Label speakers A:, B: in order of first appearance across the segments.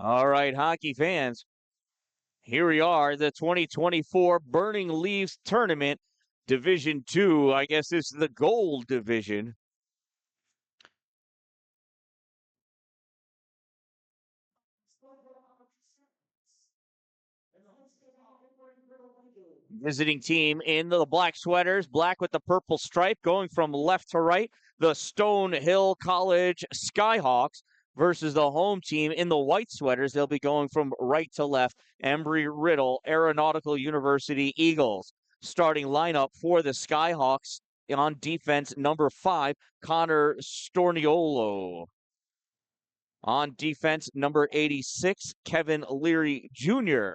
A: All right, hockey fans, here we are, the 2024 Burning Leaves Tournament, Division 2. I guess this is the Gold Division. Visiting team in the black sweaters, black with the purple stripe, going from left to right, the Stonehill College Skyhawks versus the home team in the white sweaters. They'll be going from right to left, Embry-Riddle Aeronautical University Eagles. Starting lineup for the Skyhawks on defense, number 5, Connor Storniolo. On defense, number 86, Kevin Leary Jr.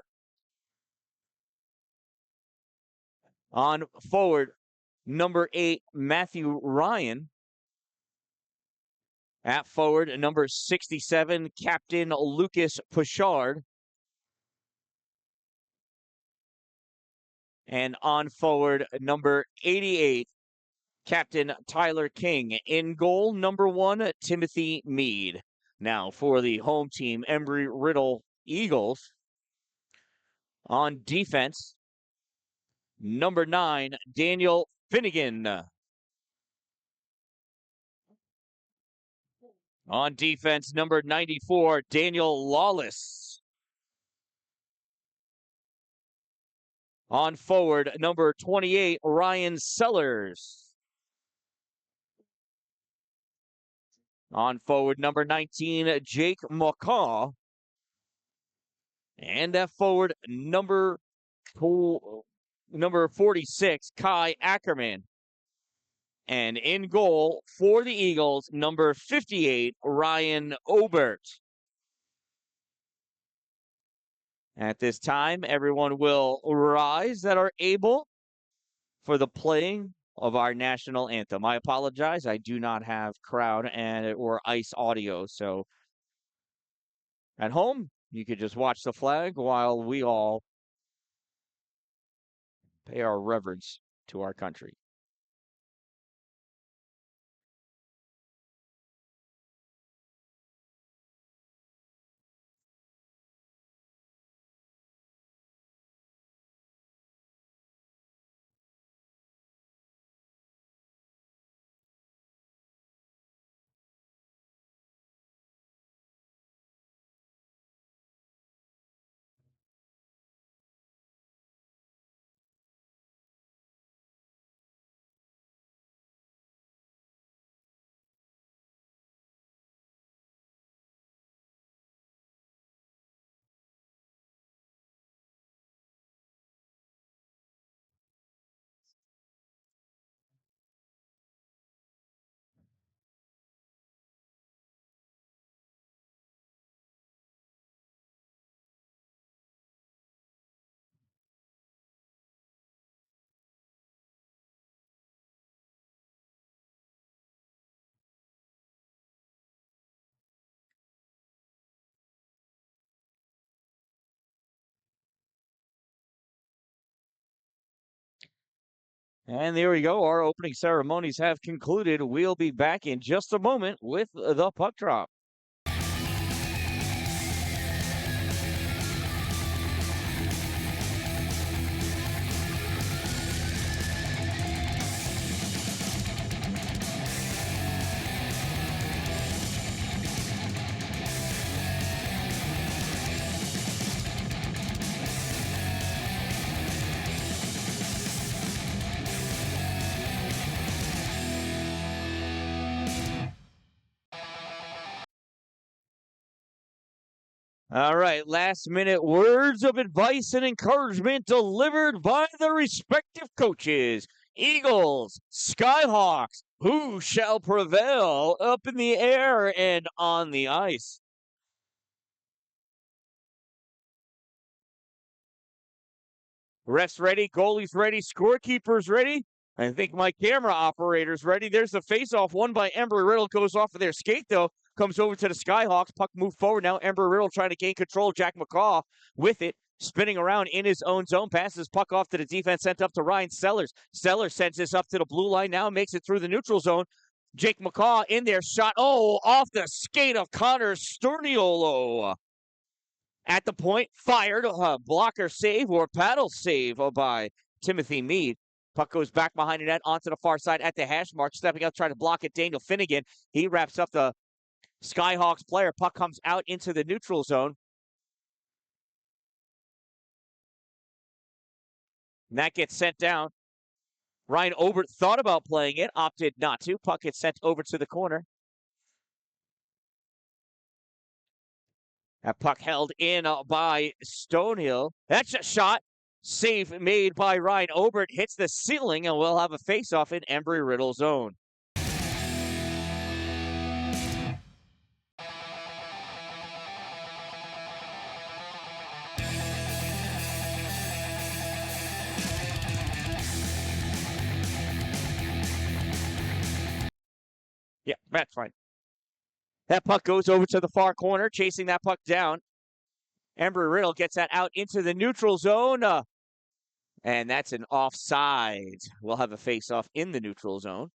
A: On forward, number 8, Matthew Ryan. At forward, number 67, Captain Lucas Pichard. And on forward, number 88, Captain Tyler King. In goal, number 1, Timothy Meade. Now for the home team, Embry-Riddle Eagles. On defense, number 9, Daniel Finnegan. On defense, number 94, Daniel Lawless. On forward, number 28, Ryan Sellers. On forward, number 19, Jake McCaw. And at forward, number 46, Kai Ackerman. And in goal for the Eagles, number 58, Ryan Obert. At this time, everyone will rise that are able for the playing of our national anthem. I apologize. I do not have crowd or ice audio. So at home, you could just watch the flag while we all pay our reverence to our country. And there we go. Our opening ceremonies have concluded. We'll be back in just a moment with the puck drop. All right, last minute words of advice and encouragement delivered by the respective coaches. Eagles, Skyhawks, who shall prevail up in the air and on the ice? Refs ready, goalies ready, scorekeepers ready. I think my camera operator's ready. There's the face-off won by Embry-Riddle. Goes off of their skate, though. Comes over to the Skyhawks. Puck moved forward. Now Embry-Riddle trying to gain control. Jack McCaw with it. Spinning around in his own zone. Passes puck off to the defense. Sent up to Ryan Sellers. Sellers sends this up to the blue line. Now makes it through the neutral zone. Jake McCaw in there. Shot. Oh, off the skate of Connor Storniolo. At the point, fired, blocker save or paddle save by Timothy Meade. Puck goes back behind the net onto the far side at the hash mark, stepping up, trying to block it. Daniel Finnegan. He wraps up the Skyhawks player. Puck comes out into the neutral zone. And that gets sent down. Ryan Obert thought about playing it, opted not to. Puck gets sent over to the corner. That puck held in by Stonehill. That's a shot. Save made by Ryan Obert. Hits the ceiling, and we'll have a face-off in Embry-Riddle zone. Yeah, that's fine. That puck goes over to the far corner, chasing that puck down. Embry-Riddle gets that out into the neutral zone. And that's an offside. We'll have a face-off in the neutral zone.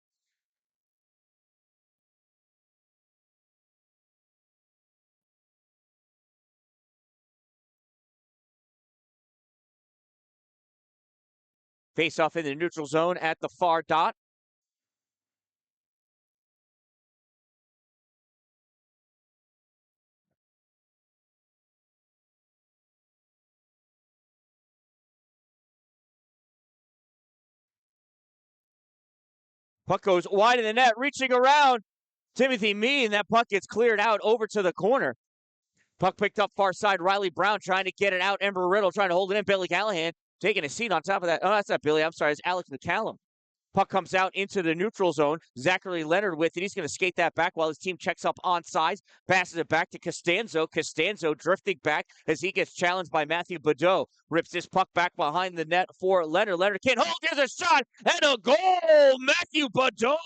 A: Face-off in the neutral zone at the far dot. Puck goes wide in the net, reaching around Timothy Meade, and that puck gets cleared out over to the corner. Puck picked up far side. Riley Brown trying to get it out. Embry-Riddle trying to hold it in. Billy Callahan taking a seat on top of that. Oh, that's not Billy. I'm sorry. It's Alex McCallum. Puck comes out into the neutral zone. Zachary Leonard with it. He's going to skate that back while his team checks up on sides. Passes it back to Costanzo. Costanzo drifting back as he gets challenged by Matthew Badeau. Rips this puck back behind the net for Leonard. Leonard can't hold. There's a shot and a goal. Matthew Badeau.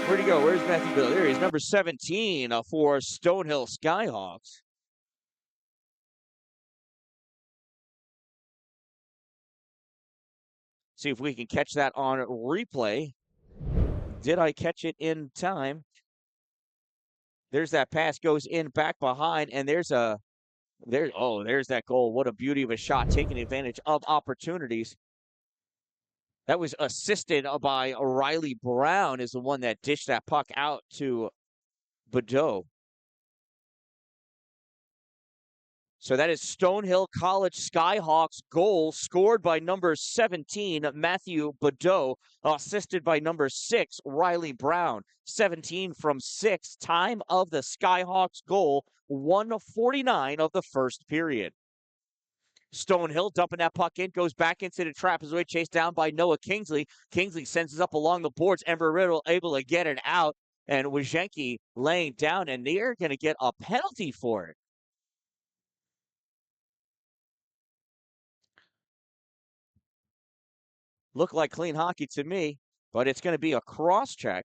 A: Where'd he go? Where's Matthew Badeau? There he is, number 17 for Stonehill Skyhawks. See if we can catch that on replay. Did I catch it in time? There's that pass, goes in back behind, and there's that goal. What a beauty of a shot, taking advantage of opportunities. That was assisted by Riley Brown, is the one that dished that puck out to Badeau. So that is Stonehill College Skyhawks goal, scored by number 17, Matthew Badeau, assisted by number 6, Riley Brown. 17 from 6, time of the Skyhawks goal, 1:49 of the first period. Stonehill dumping that puck in, goes back into the trapezoid, chased down by Noah Kingsley. Kingsley sends it up along the boards. Embry-Riddle able to get it out, and Wajenki laying down, and they're going to get a penalty for it. Looked like clean hockey to me, but it's going to be a cross check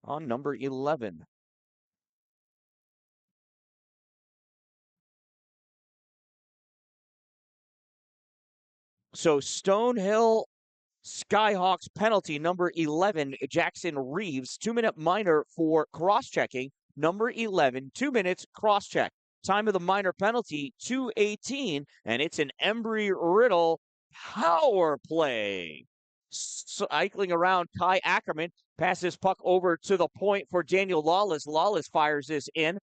A: on number 11. So Stonehill Skyhawks penalty, number 11, Jackson Reeves, 2-minute minor for cross-checking. Number 11, 2 minutes cross-check. Time of the minor penalty, 2:18, and it's an Embry-Riddle power play. Cycling around, Kai Ackerman passes puck over to the point for Daniel Lawless. Lawless fires this in.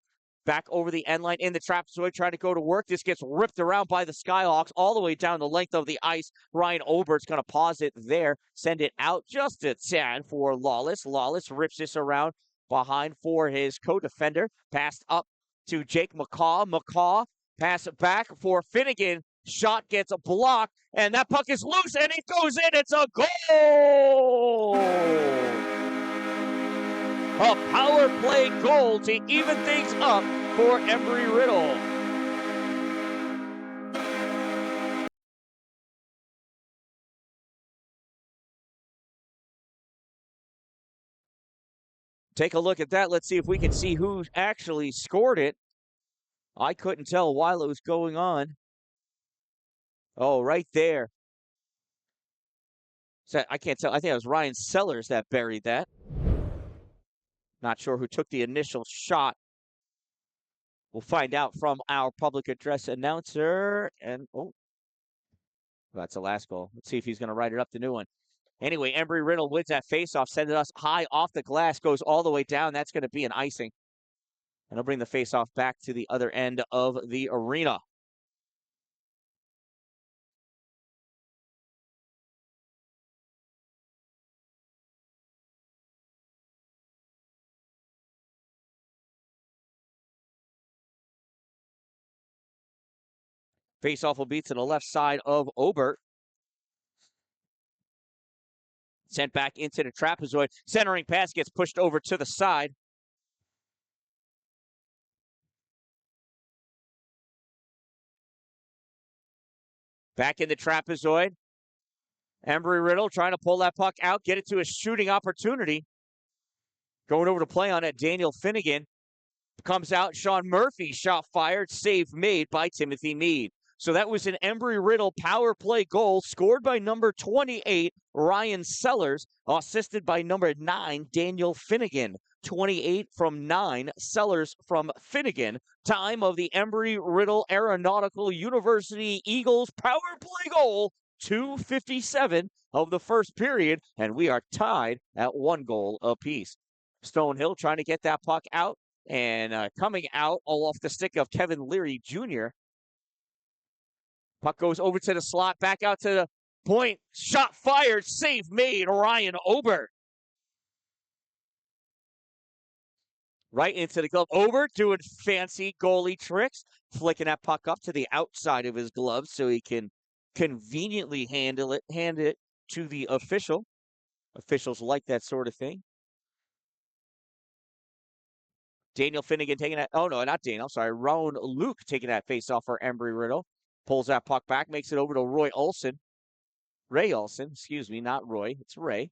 A: Back over the end line in the trapezoid, trying to go to work. This gets ripped around by the Skyhawks all the way down the length of the ice. Ryan Obert's going to pause it there, send it out just a tad for Lawless. Lawless rips this around behind for his co-defender. Passed up to Jake McCaw. McCaw pass it back for Finnegan. Shot gets a block, and that puck is loose, and it goes in. It's a goal! A power play goal to even things up for Embry-Riddle. Take a look at that. Let's see if we can see who actually scored it. I couldn't tell while it was going on. Oh, right there. So I can't tell. I think it was Ryan Sellers that buried that. Not sure who took the initial shot. We'll find out from our public address announcer. And, oh, that's the last goal. Let's see if he's going to write it up, the new one. Anyway, Embry-Riddle wins that faceoff, sending us high off the glass, goes all the way down. That's going to be an icing. And he'll bring the faceoff back to the other end of the arena. Faceoff will be to the left side of Obert. Sent back into the trapezoid. Centering pass gets pushed over to the side. Back in the trapezoid. Embry-Riddle trying to pull that puck out, get it to a shooting opportunity. Going over to play on it, Daniel Finnegan. Comes out, Sean Murphy, shot fired, save made by Timothy Meade. So that was an Embry-Riddle power play goal scored by number 28, Ryan Sellers, assisted by number 9, Daniel Finnegan. 28 from 9, Sellers from Finnegan. Time of the Embry-Riddle Aeronautical University Eagles power play goal, 2:57 of the first period, and we are tied at 1 goal apiece. Stonehill trying to get that puck out, and coming out all off the stick of Kevin Leary Jr. Puck goes over to the slot, back out to the point. Shot fired, save made, Ryan Obert. Right into the glove. Obert doing fancy goalie tricks, flicking that puck up to the outside of his glove so he can conveniently hand it to the official. Officials like that sort of thing. Daniel Finnegan taking that. Oh, no, not Daniel. Sorry. Rowan Luke taking that face off for Embry-Riddle. Pulls that puck back, makes it over to Roy Olsen. Ray Olsen, excuse me, not Roy. It's Ray.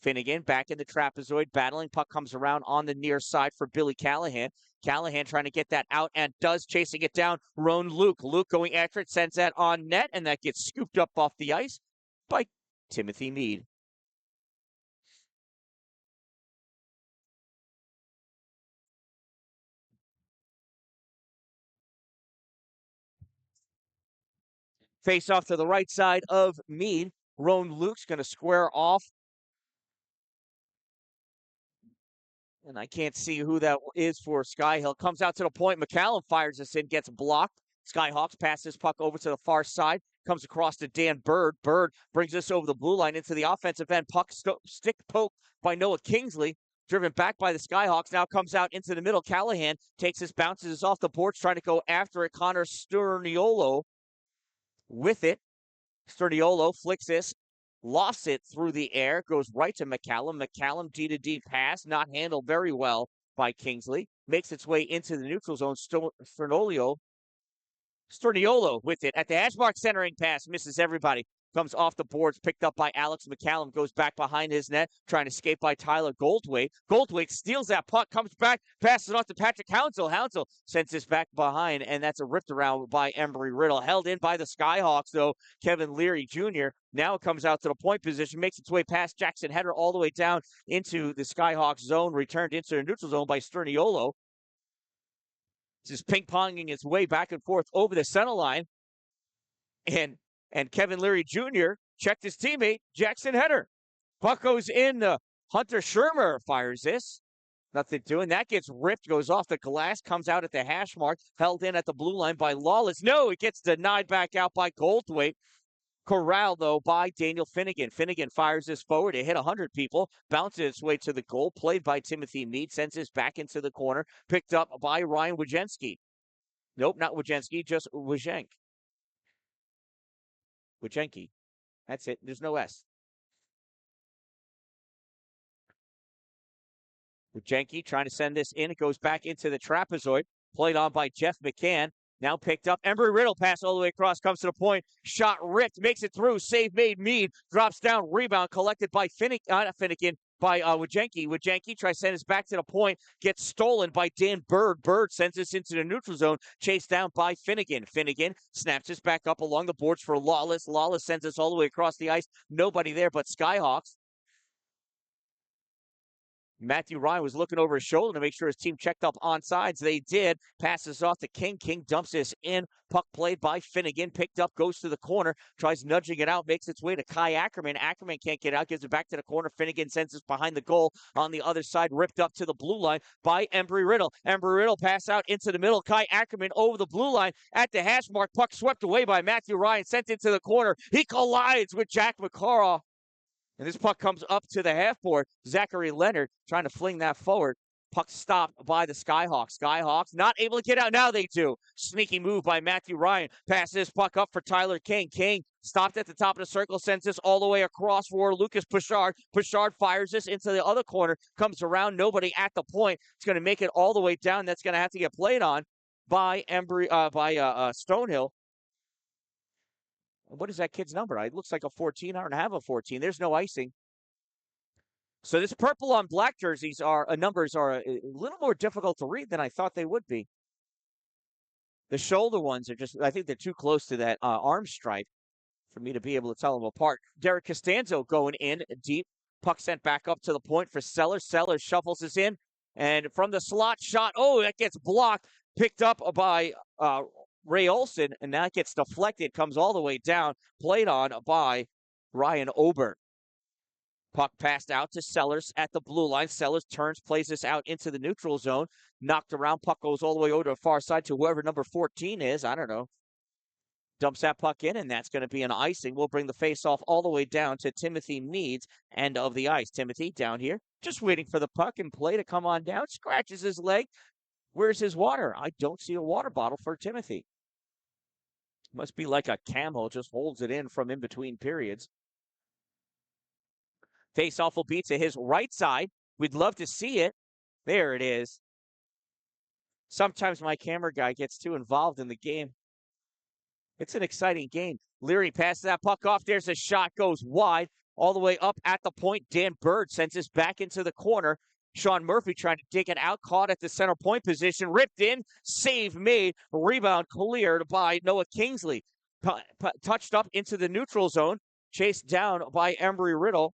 A: Finnegan back in the trapezoid, battling. Puck comes around on the near side for Billy Callahan. Callahan trying to get that out and does, chasing it down. Rowan Luke. Luke going after it, sends that on net, and that gets scooped up off the ice by Timothy Meade. Face off to the right side of Meade. Rowan Luke's going to square off. And I can't see who that is for Skyhill. Comes out to the point. McCallum fires this in, gets blocked. Skyhawks pass this puck over to the far side. Comes across to Dan Bird. Bird brings this over the blue line into the offensive end. Puck stick poke by Noah Kingsley. Driven back by the Skyhawks. Now comes out into the middle. Callahan takes his, bounces off the boards, trying to go after it. Connor Sturniolo with it. Sturniolo flicks this, lofts it through the air, goes right to McCallum. McCallum D-to-D pass, not handled very well by Kingsley. Makes its way into the neutral zone. Sturniolo with it at the hash mark, centering pass, misses everybody. Comes off the boards, picked up by Alex McCallum, goes back behind his net, trying to escape by Tyler Goldthwait. Goldthwait steals that puck, comes back, passes it off to Patrick Hounsell. Hounsell sends this back behind, and that's a ripped around by Embry-Riddle. Held in by the Skyhawks, though, Kevin Leary Jr. Now it comes out to the point position, makes its way past Jackson Header all the way down into the Skyhawks zone, returned into the neutral zone by Sturniolo. This is ping-ponging its way back and forth over the center line. And Kevin Leary Jr. checked his teammate, Jackson Header. Puck goes in. Hunter Shermer fires this. Nothing doing. That gets ripped, goes off the glass, comes out at the hash mark, held in at the blue line by Lawless. No, it gets denied back out by Goldthwait. Corralled, though, by Daniel Finnegan. Finnegan fires this forward. It hit 100 people, bounces its way to the goal, played by Timothy Meade, sends this back into the corner, picked up by Ryan Wojcicki. Nope, not Wojcicki, just Wojcicki. Wojcicki. That's it. There's no S. Wojcicki trying to send this in. It goes back into the trapezoid. Played on by Jeff McCann. Now picked up. Embry-Riddle pass all the way across. Comes to the point. Shot ripped. Makes it through. Save made. Meade drops down. Rebound collected by Finnegan. by Wajenki. Wajenki tries to send us back to the point, gets stolen by Dan Bird. Bird sends us into the neutral zone, chased down by Finnegan. Finnegan snaps us back up along the boards for Lawless. Lawless sends us all the way across the ice. Nobody there but Skyhawks. Matthew Ryan was looking over his shoulder to make sure his team checked up on sides. They did. Passes off to King. King dumps this in. Puck played by Finnegan. Picked up, goes to the corner. Tries nudging it out. Makes its way to Kai Ackerman. Ackerman can't get out. Gives it back to the corner. Finnegan sends it behind the goal. On the other side, ripped up to the blue line by Embry-Riddle. Embry-Riddle pass out into the middle. Kai Ackerman over the blue line at the hash mark. Puck swept away by Matthew Ryan. Sent into the corner. He collides with Jack McCarroll. And this puck comes up to the half board. Zachary Leonard trying to fling that forward. Puck stopped by the Skyhawks. Skyhawks not able to get out. Now they do. Sneaky move by Matthew Ryan. Passes this puck up for Tyler King. King stopped at the top of the circle. Sends this all the way across for Lucas Pritchard. Pritchard fires this into the other corner. Comes around. Nobody at the point. It's going to make it all the way down. That's going to have to get played on by Stonehill. What is that kid's number? It looks like a 14. I don't have a 14. There's no icing. So this purple on black jerseys numbers are a little more difficult to read than I thought they would be. The shoulder ones are I think they're too close to that arm stripe for me to be able to tell them apart. Derek Costanzo going in deep. Puck sent back up to the point for Sellers. Sellers shuffles this in. And from the slot shot, that gets blocked. Picked up by Ray Olson, and that gets deflected, comes all the way down, played on by Ryan Ober. Puck passed out to Sellers at the blue line. Sellers turns, plays this out into the neutral zone. Knocked around, puck goes all the way over to the far side to whoever number 14 is. I don't know. Dumps that puck in, and that's going to be an icing. We'll bring the face-off all the way down to Timothy Meads, end of the ice. Timothy down here, just waiting for the puck and play to come on down. Scratches his leg. Where's his water? I don't see a water bottle for Timothy. Must be like a camo, just holds it in from in between periods. Face-off will be to his right side. We'd love to see it. There it is. Sometimes my camera guy gets too involved in the game. It's an exciting game. Leary passes that puck off. There's a shot, goes wide, all the way up at the point. Dan Bird sends this back into the corner. Sean Murphy trying to dig it out, caught at the center point position, ripped in, save made, rebound cleared by Noah Kingsley. Touched up into the neutral zone, chased down by Embry-Riddle.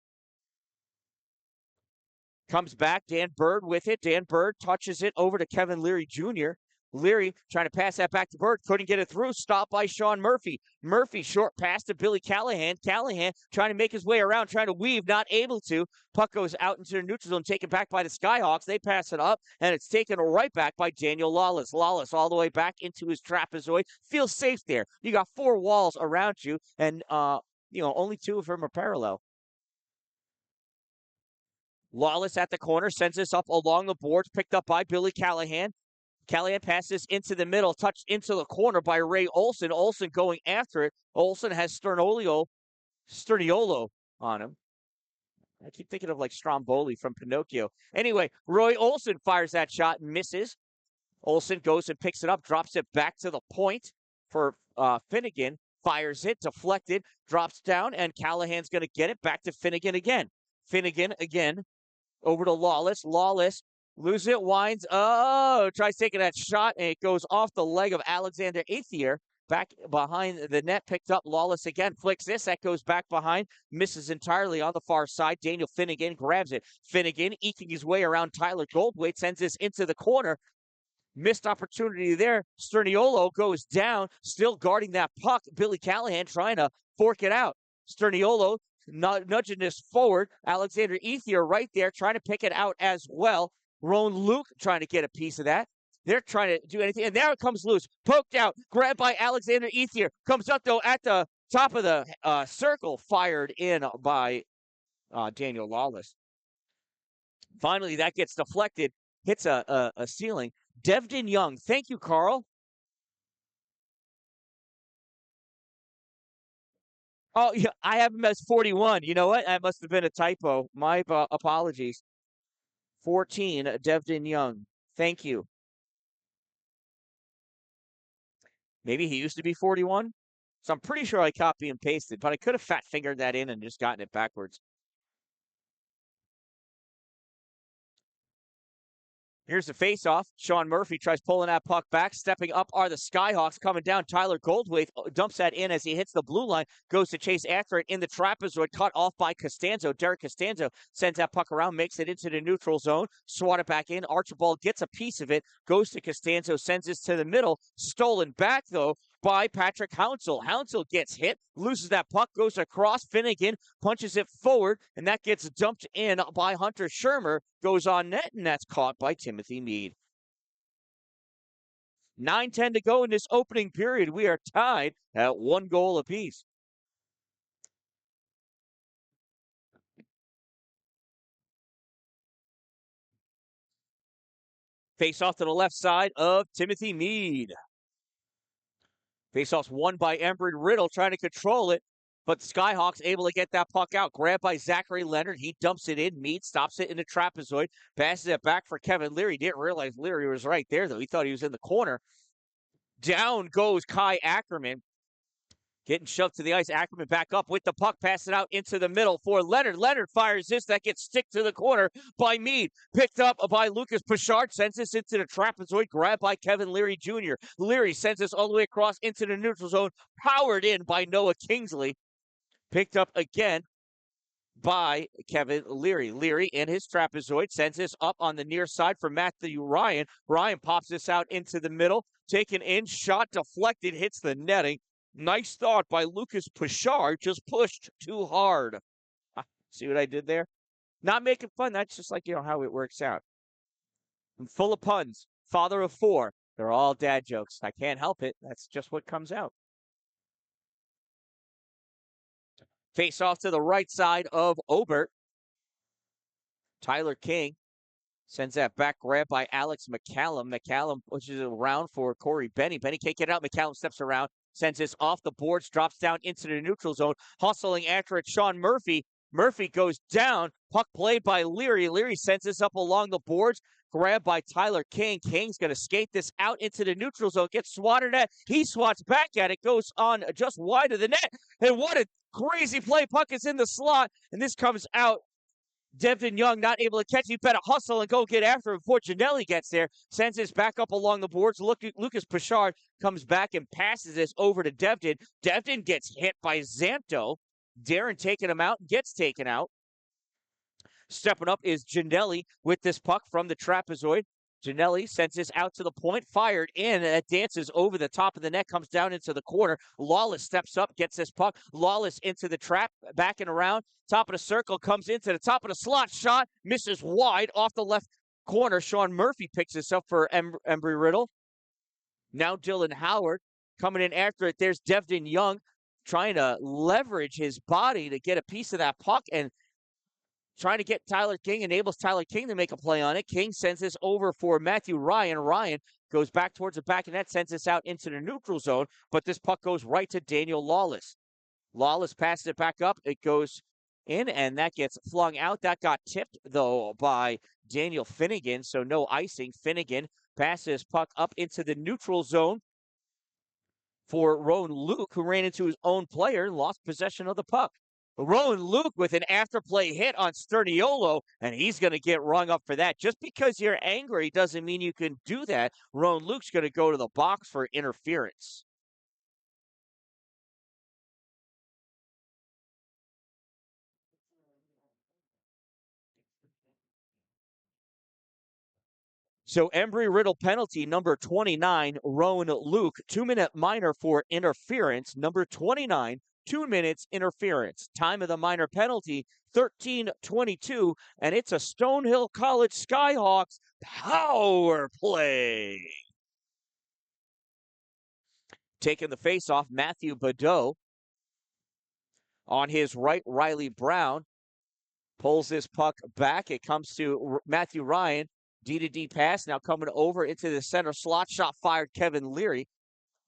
A: Comes back, Dan Bird with it. Dan Bird touches it over to Kevin Leary Jr. Leary trying to pass that back to Bird, couldn't get it through, stopped by Sean Murphy. Murphy short pass to Billy Callahan. Callahan trying to make his way around, trying to weave, not able to. Puck goes out into the neutral zone, taken back by the Skyhawks. They pass it up, and it's taken right back by Daniel Lawless. Lawless all the way back into his trapezoid. Feels safe there. You got four walls around you, and only two of them are parallel. Lawless at the corner, sends this up along the boards, picked up by Billy Callahan. Callahan passes into the middle, touched into the corner by Ray Olson. Olson going after it. Olson has Sterniolo on him. I keep thinking of like Stromboli from Pinocchio. Anyway, Roy Olson fires that shot and misses. Olson goes and picks it up, drops it back to the point for Finnegan. Fires it, deflected, drops down, and Callahan's going to get it back to Finnegan again. Finnegan again over to Lawless. Lawless loses it, winds. Tries taking that shot, and it goes off the leg of Alexander Aethier. Back behind the net, picked up. Lawless again, flicks this. That goes back behind. Misses entirely on the far side. Daniel Finnegan grabs it. Finnegan eking his way around Tyler Goldwaite, sends this into the corner. Missed opportunity there. Sterniolo goes down, still guarding that puck. Billy Callahan trying to fork it out. Sterniolo nudging this forward. Alexander Aethier right there trying to pick it out as well. Roan Luke trying to get a piece of that. They're trying to do anything. And there it comes loose. Poked out. Grabbed by Alexander Aethier. Comes up, though, at the top of the circle. Fired in by Daniel Lawless. Finally, that gets deflected. Hits a ceiling. Devden Young. Thank you, Carl. Oh, yeah, I have him as 41. You know what? That must have been a typo. My apologies. 14, Devden Young. Thank you. Maybe he used to be 41. So I'm pretty sure I copy and pasted, but I could have fat fingered that in and just gotten it backwards. Here's the face-off. Sean Murphy tries pulling that puck back. Stepping up are the Skyhawks coming down. Tyler Goldthwait dumps that in as he hits the blue line. Goes to chase after it in the trapezoid. Cut off by Costanzo. Derek Costanzo sends that puck around. Makes it into the neutral zone. Swat it back in. Archibald gets a piece of it. Goes to Costanzo. Sends this to the middle. Stolen back, though, by Patrick Hounsell. Hounsell gets hit. Loses that puck. Goes across. Finnegan punches it forward. And that gets dumped in by Hunter Shermer. Goes on net, and that's caught by Timothy Meade. 9:10 to go in this opening period. We are tied at 1 goal apiece. Face off to the left side of Timothy Meade. Face off's won by Embry-Riddle, trying to control it, but the Skyhawks able to get that puck out. Grabbed by Zachary Leonard. He dumps it in. Meade stops it in the trapezoid. Passes it back for Kevin Leary. Didn't realize Leary was right there, though. He thought he was in the corner. Down goes Kai Ackerman. Getting shoved to the ice. Ackerman back up with the puck. Pass it out into the middle for Leonard. Leonard fires this. That gets stick to the corner by Meade. Picked up by Lucas Pichard. Sends this into the trapezoid. Grabbed by Kevin Leary Jr. Leary sends this all the way across into the neutral zone. Powered in by Noah Kingsley. Picked up again by Kevin Leary. Leary in his trapezoid sends this up on the near side for Matthew Ryan. Ryan pops this out into the middle. Taken in. Shot deflected. Hits the netting. Nice thought by Lucas Pichard, just pushed too hard. See what I did there? Not making fun. That's just like, how it works out. I'm full of puns. Father of 4. They're all dad jokes. I can't help it. That's just what comes out. Face off to the right side of Obert. Tyler King sends that back grab by Alex McCallum. McCallum pushes it around for Corey Benny. Benny can't get out. McCallum steps around. Sends this off the boards, drops down into the neutral zone, hustling after it. Sean Murphy. Murphy goes down. Puck played by Leary. Leary sends this up along the boards, grabbed by Tyler King. King's going to skate this out into the neutral zone, gets swatted at. He swats back at it, goes on just wide of the net. And what a crazy play. Puck is in the slot, and this comes out. Devin Young not able to catch. He better hustle and go get after him before Janelli gets there. Sends this back up along the boards. Lucas Pichard comes back and passes this over to Devin. Devin gets hit by Zanto. Darren taking him out, gets taken out. Stepping up is Janelli with this puck from the trapezoid. Janelli sends this out to the point, fired in, and it dances over the top of the net, comes down into the corner. Lawless steps up, gets this puck. Lawless into the trap, backing around. Top of the circle, comes into the top of the slot, shot, misses wide off the left corner. Sean Murphy picks this up for Embry-Riddle. Now Dylan Howard coming in after it. There's Devin Young trying to leverage his body to get a piece of that puck, and trying to get Tyler King, enables Tyler King to make a play on it. King sends this over for Matthew Ryan. Ryan goes back towards the back of net, sends this out into the neutral zone, but this puck goes right to Daniel Lawless. Lawless passes it back up. It goes in, and that gets flung out. That got tipped, though, by Daniel Finnegan, so no icing. Finnegan passes puck up into the neutral zone for Rowan Luke, who ran into his own player and lost possession of the puck. Rowan Luke with an afterplay hit on Sterniolo, and he's going to get rung up for that. Just because you're angry doesn't mean you can do that. Rowan Luke's going to go to the box for interference. So Embry-Riddle penalty, number 29, Rowan Luke, 2-minute minor for interference. Number 29, 2 minutes interference. Time of the minor penalty, 13:22, and it's a Stonehill College Skyhawks power play. Taking the face-off, Matthew Badeau. On his right, Riley Brown pulls this puck back. It comes to Matthew Ryan. D-to-D pass, now coming over into the center slot. Shot fired, Kevin Leary.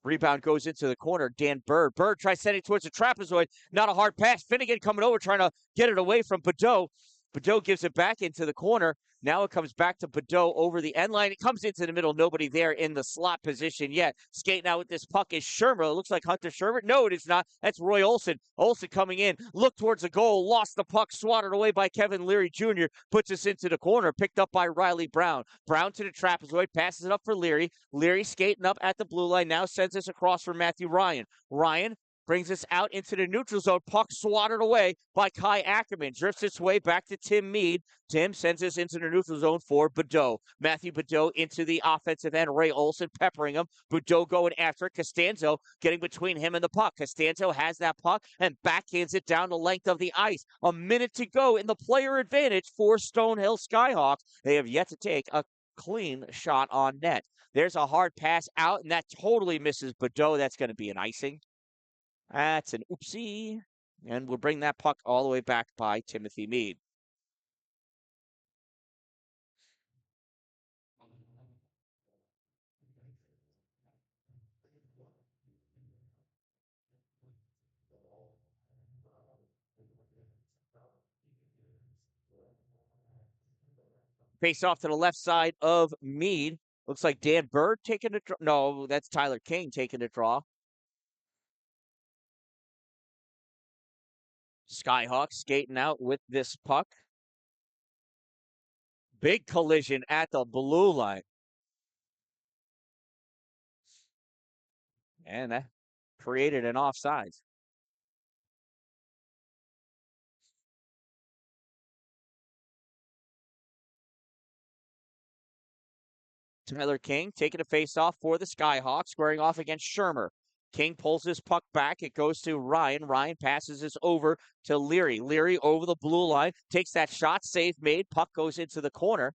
A: Rebound goes into the corner, Dan Bird. Bird tries sending towards the trapezoid. Not a hard pass. Finnegan coming over, trying to get it away from Badeau. Badeau gives it back into the corner. Now it comes back to Badeau over the end line. It comes into the middle. Nobody there in the slot position yet. Skating out with this puck is Shermer. It looks like Hunter Shermer. No, it is not. That's Roy Olson. Olson coming in. Look towards the goal. Lost the puck. Swatted away by Kevin Leary Jr. Puts us into the corner. Picked up by Riley Brown. Brown to the trapezoid. Passes it up for Leary. Leary skating up at the blue line. Now sends us across for Matthew Ryan. Ryan brings us out into the neutral zone. Puck swatted away by Kai Ackerman. Drifts its way back to Tim Mead. Tim sends us into the neutral zone for Badeau. Matthew Badeau into the offensive end. Ray Olson peppering him. Badeau going after it. Costanzo getting between him and the puck. Costanzo has that puck and backhands it down the length of the ice. A minute to go in the player advantage for Stonehill Skyhawks. They have yet to take a clean shot on net. There's a hard pass out, and that totally misses Badeau. That's going to be an icing. That's an oopsie. And we'll bring that puck all the way back by Timothy Mead. Face off to the left side of Mead. Looks like Dan Bird taking the draw. No, that's Tyler King taking the draw. Skyhawks skating out with this puck. Big collision at the blue line. And that created an offsides. Tyler King taking a face-off for the Skyhawks, squaring off against Shermer. King pulls his puck back. It goes to Ryan. Ryan passes this over to Leary. Leary over the blue line. Takes that shot. Save made. Puck goes into the corner.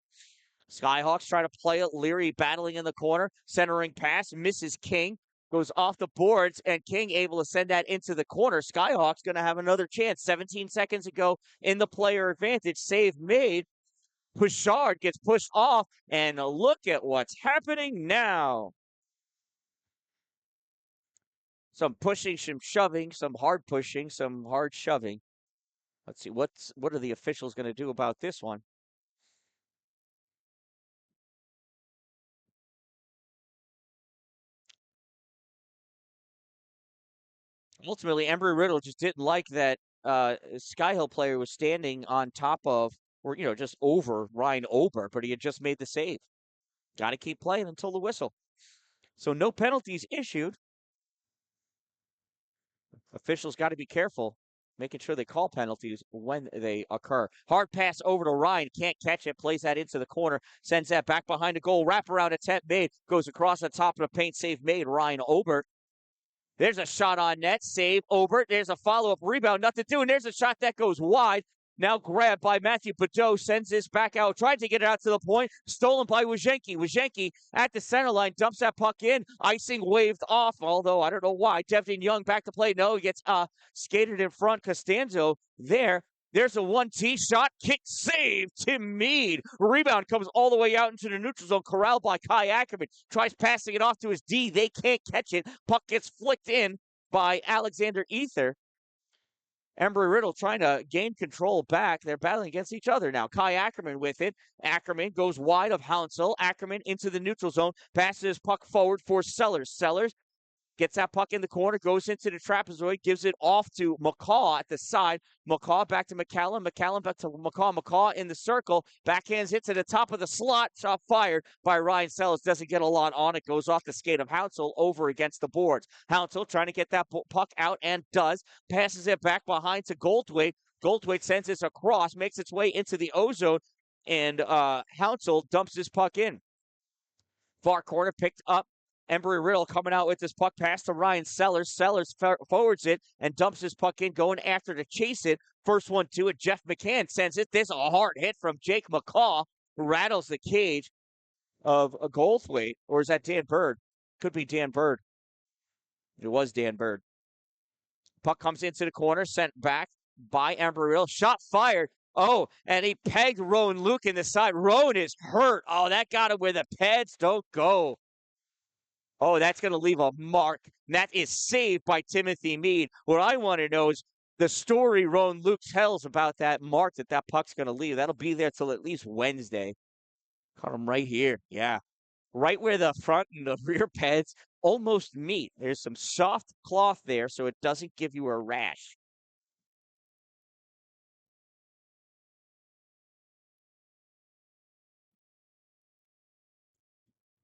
A: Skyhawks try to play it. Leary battling in the corner. Centering pass. Misses King. Goes off the boards. And King able to send that into the corner. Skyhawks going to have another chance. 17 seconds ago in the player advantage. Save made. Bouchard gets pushed off, and look at what's happening now. Some pushing, some shoving, some hard pushing, some hard shoving. Let's see, what are the officials going to do about this one? Ultimately, Embry-Riddle just didn't like that Sky Hill player was standing on top of, or, just over Ryan Ober, but he had just made the save. Got to keep playing until the whistle. So no penalties issued. Officials got to be careful, making sure they call penalties when they occur. Hard pass over to Ryan. Can't catch it. Plays that into the corner. Sends that back behind the goal. Wraparound attempt made. Goes across the top of the paint. Save made. Ryan Obert. There's a shot on net. Save Obert. There's a follow-up rebound. Nothing to do. And there's a shot that goes wide. Now grabbed by Matthew Badeau, sends this back out, tried to get it out to the point, stolen by Wojcicki. Wojcicki at the center line, dumps that puck in, icing waved off, although I don't know why. Devin Young back to play. No, he gets skated in front. Costanzo there. There's a 1-T shot, kick, save, Tim Mead. Rebound comes all the way out into the neutral zone, corralled by Kai Ackerman. Tries passing it off to his D. They can't catch it. Puck gets flicked in by Alexander Ether. Embry-Riddle trying to gain control back. They're battling against each other now. Kai Ackerman with it. Ackerman goes wide of Hounsell. Ackerman into the neutral zone. Passes his puck forward for Sellers. Sellers gets that puck in the corner, goes into the trapezoid, gives it off to McCaw at the side. McCaw back to McCallum. McCallum back to McCaw. McCaw in the circle. Backhands hit to the top of the slot. Shot fired by Ryan Sellers. Doesn't get a lot on it. Goes off the skate of Hounsell over against the boards. Hounsell trying to get that puck out and does. Passes it back behind to Goldthwait. Goldthwait sends this across, makes its way into the O-zone, and Hounsell dumps this puck in. Far corner picked up. Embry-Riddle coming out with this puck pass to Ryan Sellers. Sellers forwards it and dumps his puck in, going after to chase it. First one to it. Jeff McCann sends it. There's a hard hit from Jake McCaw, who rattles the cage of a Goldthwait. Or is that Dan Bird? Could be Dan Bird. It was Dan Bird. Puck comes into the corner, sent back by Embry-Riddle. Shot fired. Oh, and he pegged Rowan Luke in the side. Rowan is hurt. Oh, that got him where the pads don't go. Oh, that's going to leave a mark. And that is saved by Timothy Mead. What I want to know is, the story Roan Luke tells about that mark that puck's going to leave. That'll be there till at least Wednesday. Caught him right here. Yeah. Right where the front and the rear pads almost meet. There's some soft cloth there so it doesn't give you a rash.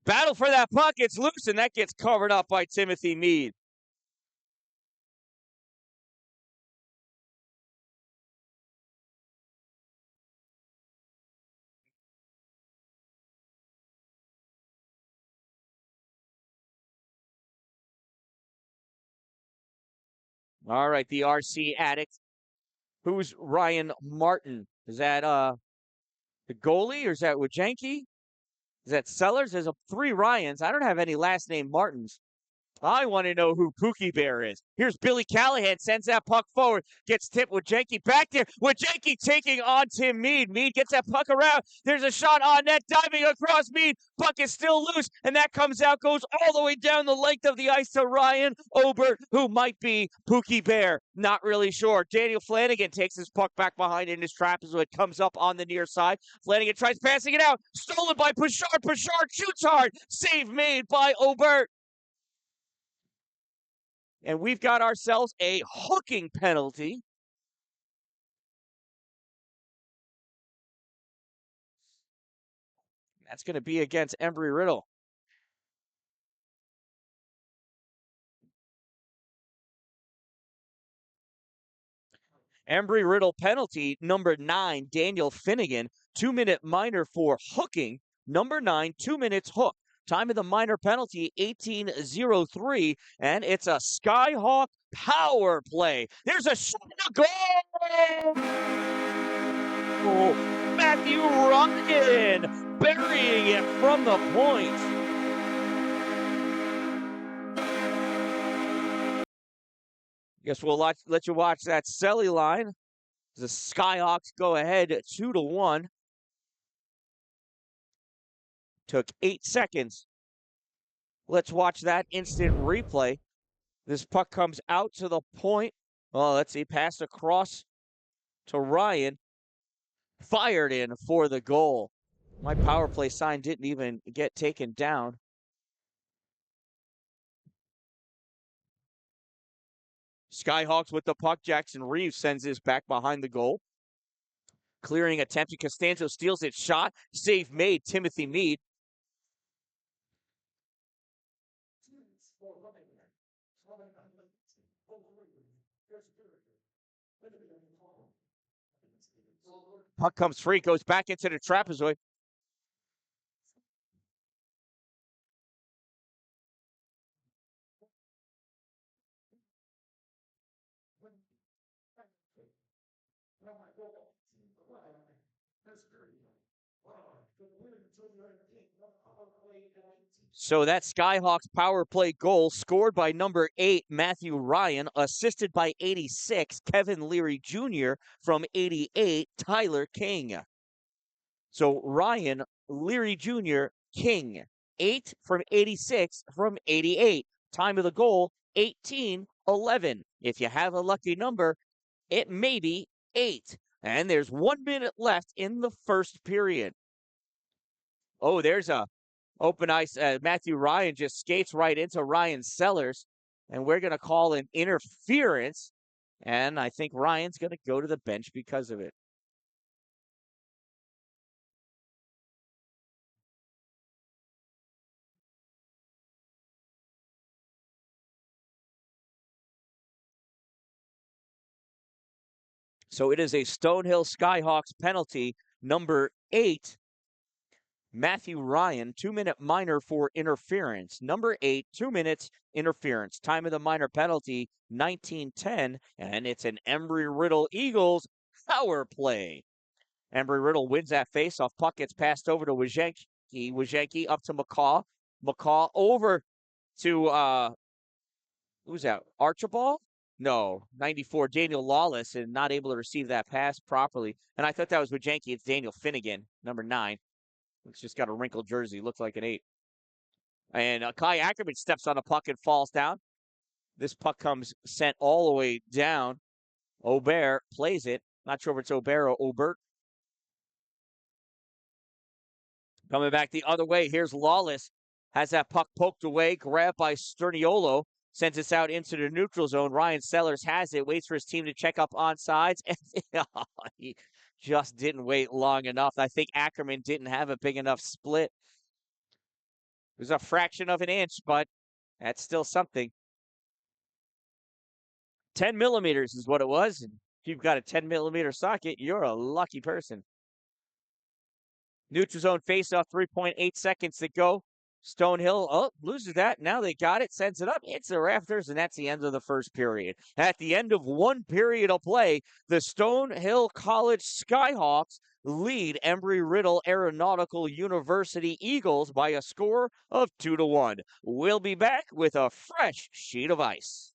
A: Battle for that puck. It's loose, and that gets covered up by Timothy Mead. All right, the RC addict. Who's Ryan Martin? Is that the goalie, or is that Wojcicki? Is that Sellers? There's three Ryans. I don't have any last name Martins. I want to know who Pookie Bear is. Here's Billy Callahan, sends that puck forward, gets tipped with Janky back there. With Janky taking on Tim Mead. Mead gets that puck around. There's a shot on net, diving across Mead. Puck is still loose, and that comes out, goes all the way down the length of the ice to Ryan Obert, who might be Pookie Bear. Not really sure. Daniel Flanagan takes his puck back behind in his trap as it comes up on the near side. Flanagan tries passing it out. Stolen by Pashard. Pashard shoots hard. Save made by Obert. And we've got ourselves a hooking penalty. That's going to be against Embry-Riddle. Embry-Riddle penalty, number 9, Daniel Finnegan. 2-minute minor for hooking. Number 9, 2 minutes hook. Time of the minor penalty, 18:03, and it's a Skyhawk power play. There's a shot to goal! Matthew Ryan burying it from the point. Guess we'll let you watch that Selly line. The Skyhawks go ahead 2-1. Took 8 seconds. Let's watch that instant replay. This puck comes out to the point. Oh, let's see. Passed across to Ryan. Fired in for the goal. My power play sign didn't even get taken down. Skyhawks with the puck. Jackson Reeves sends this back behind the goal. Clearing attempt. Costanzo steals it. Shot. Save made. Timothy Mead. Puck comes free. Goes back into the trapezoid. So that Skyhawks power play goal scored by number 8, Matthew Ryan, assisted by 86, Kevin Leary Jr. from 88, Tyler King. So Ryan, Leary Jr., King, 8 from 86 from 88. Time of the goal, 18:11. If you have a lucky number, it may be 8. And there's 1 minute left in the first period. Oh, there's a open ice. Matthew Ryan just skates right into Ryan Sellers, and we're going to call an interference. And I think Ryan's going to go to the bench because of it. So it is a Stonehill Skyhawks penalty, number 8. Matthew Ryan, 2-minute minor for interference. Number 8, 2 minutes interference. Time of the minor penalty, 19:10, and it's an Embry-Riddle Eagles power play. Embry-Riddle wins that faceoff. Puck gets passed over to Wojcicki. Wojcicki up to McCaw. McCaw over to, who's that? Archibald? No, 94, Daniel Lawless, and not able to receive that pass properly. And I thought that was Wojcicki. It's Daniel Finnegan, number 9. It's just got a wrinkled jersey. Looks like an 8. And Kai Ackerman steps on a puck and falls down. This puck comes sent all the way down. Aubert plays it. Not sure if it's Aubert or Aubert. Coming back the other way, here's Lawless. Has that puck poked away, grabbed by Sterniolo, sends it out into the neutral zone. Ryan Sellers has it, waits for his team to check up on sides, and he just didn't wait long enough. I think Ackerman didn't have a big enough split. It was a fraction of an inch, but that's still something. 10 millimeters is what it was. And if you've got a 10 millimeter socket, you're a lucky person. Neutral zone faceoff, 3.8 seconds to go. Stonehill, loses that. Now they got it, sends it up, hits the rafters, and that's the end of the first period. At the end of one period of play, the Stonehill College Skyhawks lead Embry-Riddle Aeronautical University Eagles by a score of 2-1. We'll be back with a fresh sheet of ice.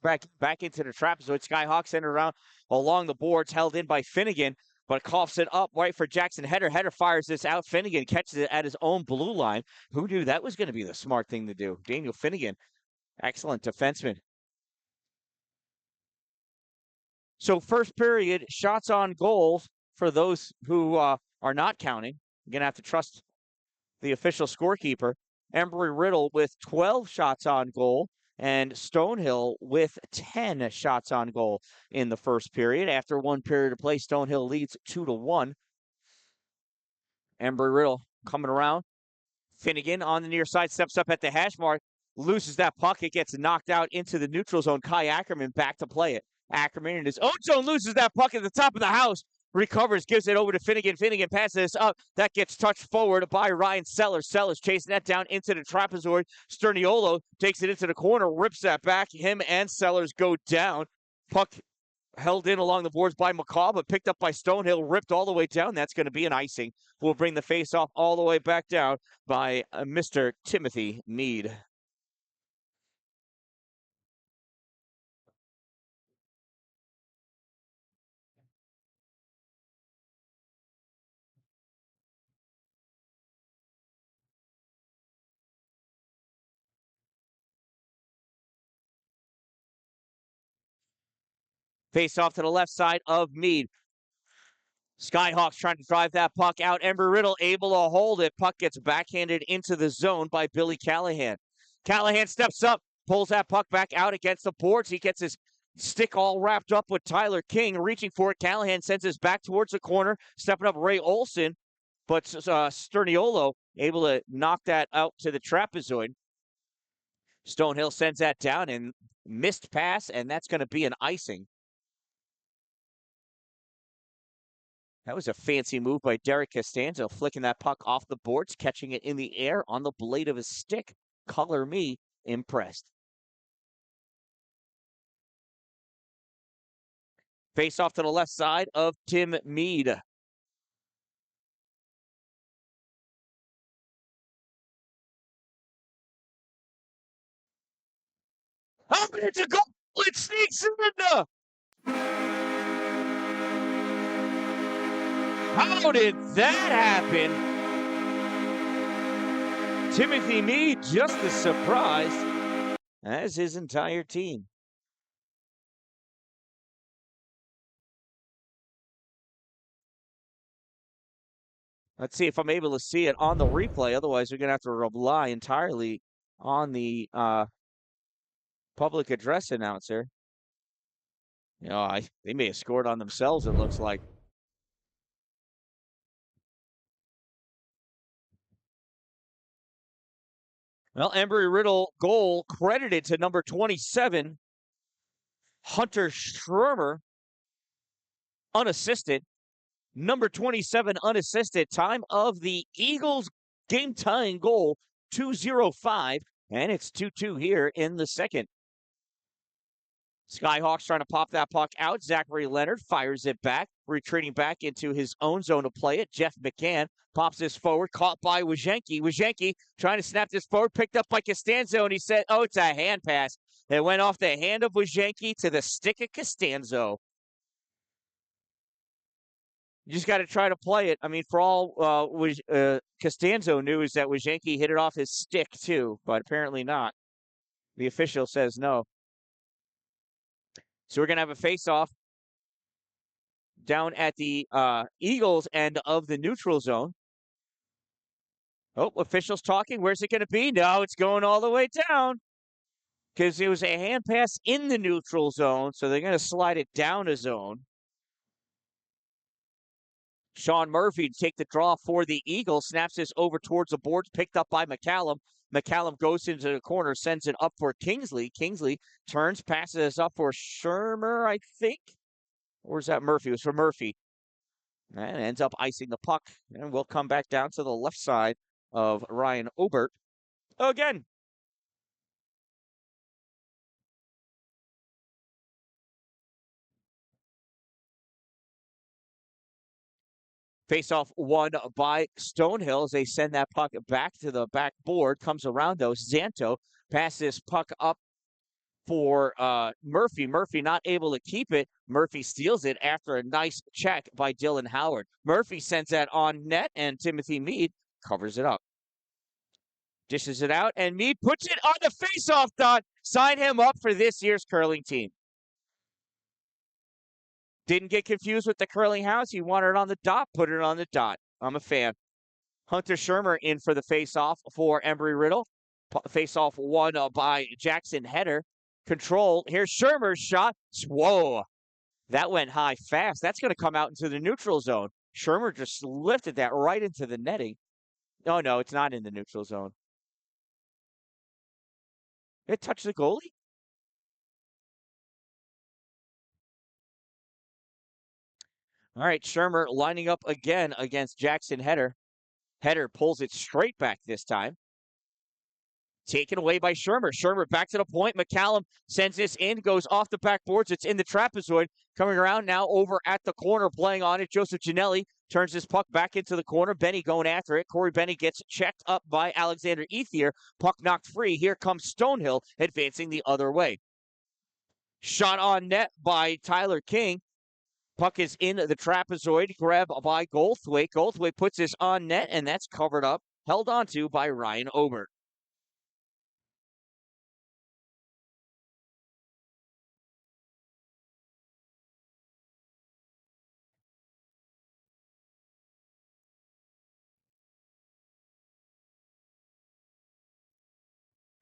A: back into the trapezoid. Skyhawk sent it around along the boards, held in by Finnegan, but coughs it up right for Jackson Header. Header fires this out. Finnegan catches it at his own blue line. Who knew that was going to be the smart thing to do? Daniel Finnegan, excellent defenseman. So first period, shots on goal for those who are not counting. You're going to have to trust the official scorekeeper. Embry-Riddle with 12 shots on goal, and Stonehill with 10 shots on goal in the first period. After one period of play, Stonehill leads 2-1. Embry-Riddle coming around. Finnegan on the near side, steps up at the hash mark, loses that puck. It gets knocked out into the neutral zone. Kai Ackerman back to play it. Ackerman in his own zone loses that puck at the top of the house. Recovers, gives it over to Finnegan. Finnegan passes up. That gets touched forward by Ryan Sellers. Sellers chasing that down into the trapezoid. Sterniolo takes it into the corner, rips that back. Him and Sellers go down. Puck held in along the boards by McCall, but picked up by Stonehill, ripped all the way down. That's going to be an icing. We'll bring the face-off all the way back down by Mr. Timothy Mead. Face-off to the left side of Mead. Skyhawks trying to drive that puck out. Embry-Riddle able to hold it. Puck gets backhanded into the zone by Billy Callahan. Callahan steps up, pulls that puck back out against the boards. He gets his stick all wrapped up with Tyler King, reaching for it. Callahan sends his back towards the corner, stepping up Ray Olson, but Sterniolo able to knock that out to the trapezoid. Stonehill sends that down and missed pass, and that's going to be an icing. That was a fancy move by Derek Costanzo, flicking that puck off the boards, catching it in the air on the blade of his stick. Color me impressed. Face off to the left side of Tim Mead. Oh, it's a goal! It sneaks in! How did that happen? Timothy Mead just as surprised as his entire team. Let's see if I'm able to see it on the replay. Otherwise, we're going to have to rely entirely on the public address announcer. You know, they may have scored on themselves, it looks like. Well, Embry-Riddle goal credited to number 27, Hunter Schroeder, unassisted. Number 27 unassisted. Time of the Eagles game-tying goal, 2:05, and it's 2-2 here in the second. Skyhawks trying to pop that puck out. Zachary Leonard fires it back, retreating back into his own zone to play it. Jeff McCann pops this forward, caught by Wojcicki. Wojcicki trying to snap this forward, picked up by Costanzo, and he said, oh, it's a hand pass. It went off the hand of Wojcicki to the stick of Costanzo. You just got to try to play it. I mean, for all Costanzo knew is that Wojcicki hit it off his stick too, but apparently not. The official says no. So we're going to have a face-off down at the Eagles end of the neutral zone. Oh, officials talking. Where's it going to be? No, it's going all the way down because it was a hand pass in the neutral zone, so they're going to slide it down a zone. Sean Murphy to take the draw for the Eagles, snaps this over towards the boards, picked up by McCallum. McCallum goes into the corner, sends it up for Kingsley. Kingsley turns, passes up for Shermer, I think. Or is that Murphy? It was for Murphy. And ends up icing the puck. And we'll come back down to the left side of Ryan Obert again. Face-off won by Stonehill as they send that puck back to the backboard. Comes around, though. Zanto passes puck up for Murphy. Murphy not able to keep it. Murphy steals it after a nice check by Dylan Howard. Murphy sends that on net, and Timothy Meade covers it up. Dishes it out, and Meade puts it on the faceoff dot. Sign him up for this year's curling team. Didn't get confused with the curling house. He wanted it on the dot, put it on the dot. I'm a fan. Hunter Shermer in for the faceoff for Embry-Riddle. Faceoff won by Jackson Header. Control. Here's Shermer's shot. Whoa. That went high fast. That's going to come out into the neutral zone. Shermer just lifted that right into the netting. Oh, no, it's not in the neutral zone. It touched the goalie? All right, Shermer lining up again against Jackson Header. Header pulls it straight back this time. Taken away by Shermer. Shermer back to the point. McCallum sends this in, goes off the backboards. It's in the trapezoid. Coming around now over at the corner, playing on it. Joseph Giannelli turns this puck back into the corner. Benny going after it. Corey Benny gets checked up by Alexander Ethier. Puck knocked free. Here comes Stonehill advancing the other way. Shot on net by Tyler King. Puck is in the trapezoid. Grab by Goldthwait. Goldthwait puts this on net, and that's covered up. Held onto by Ryan Obert.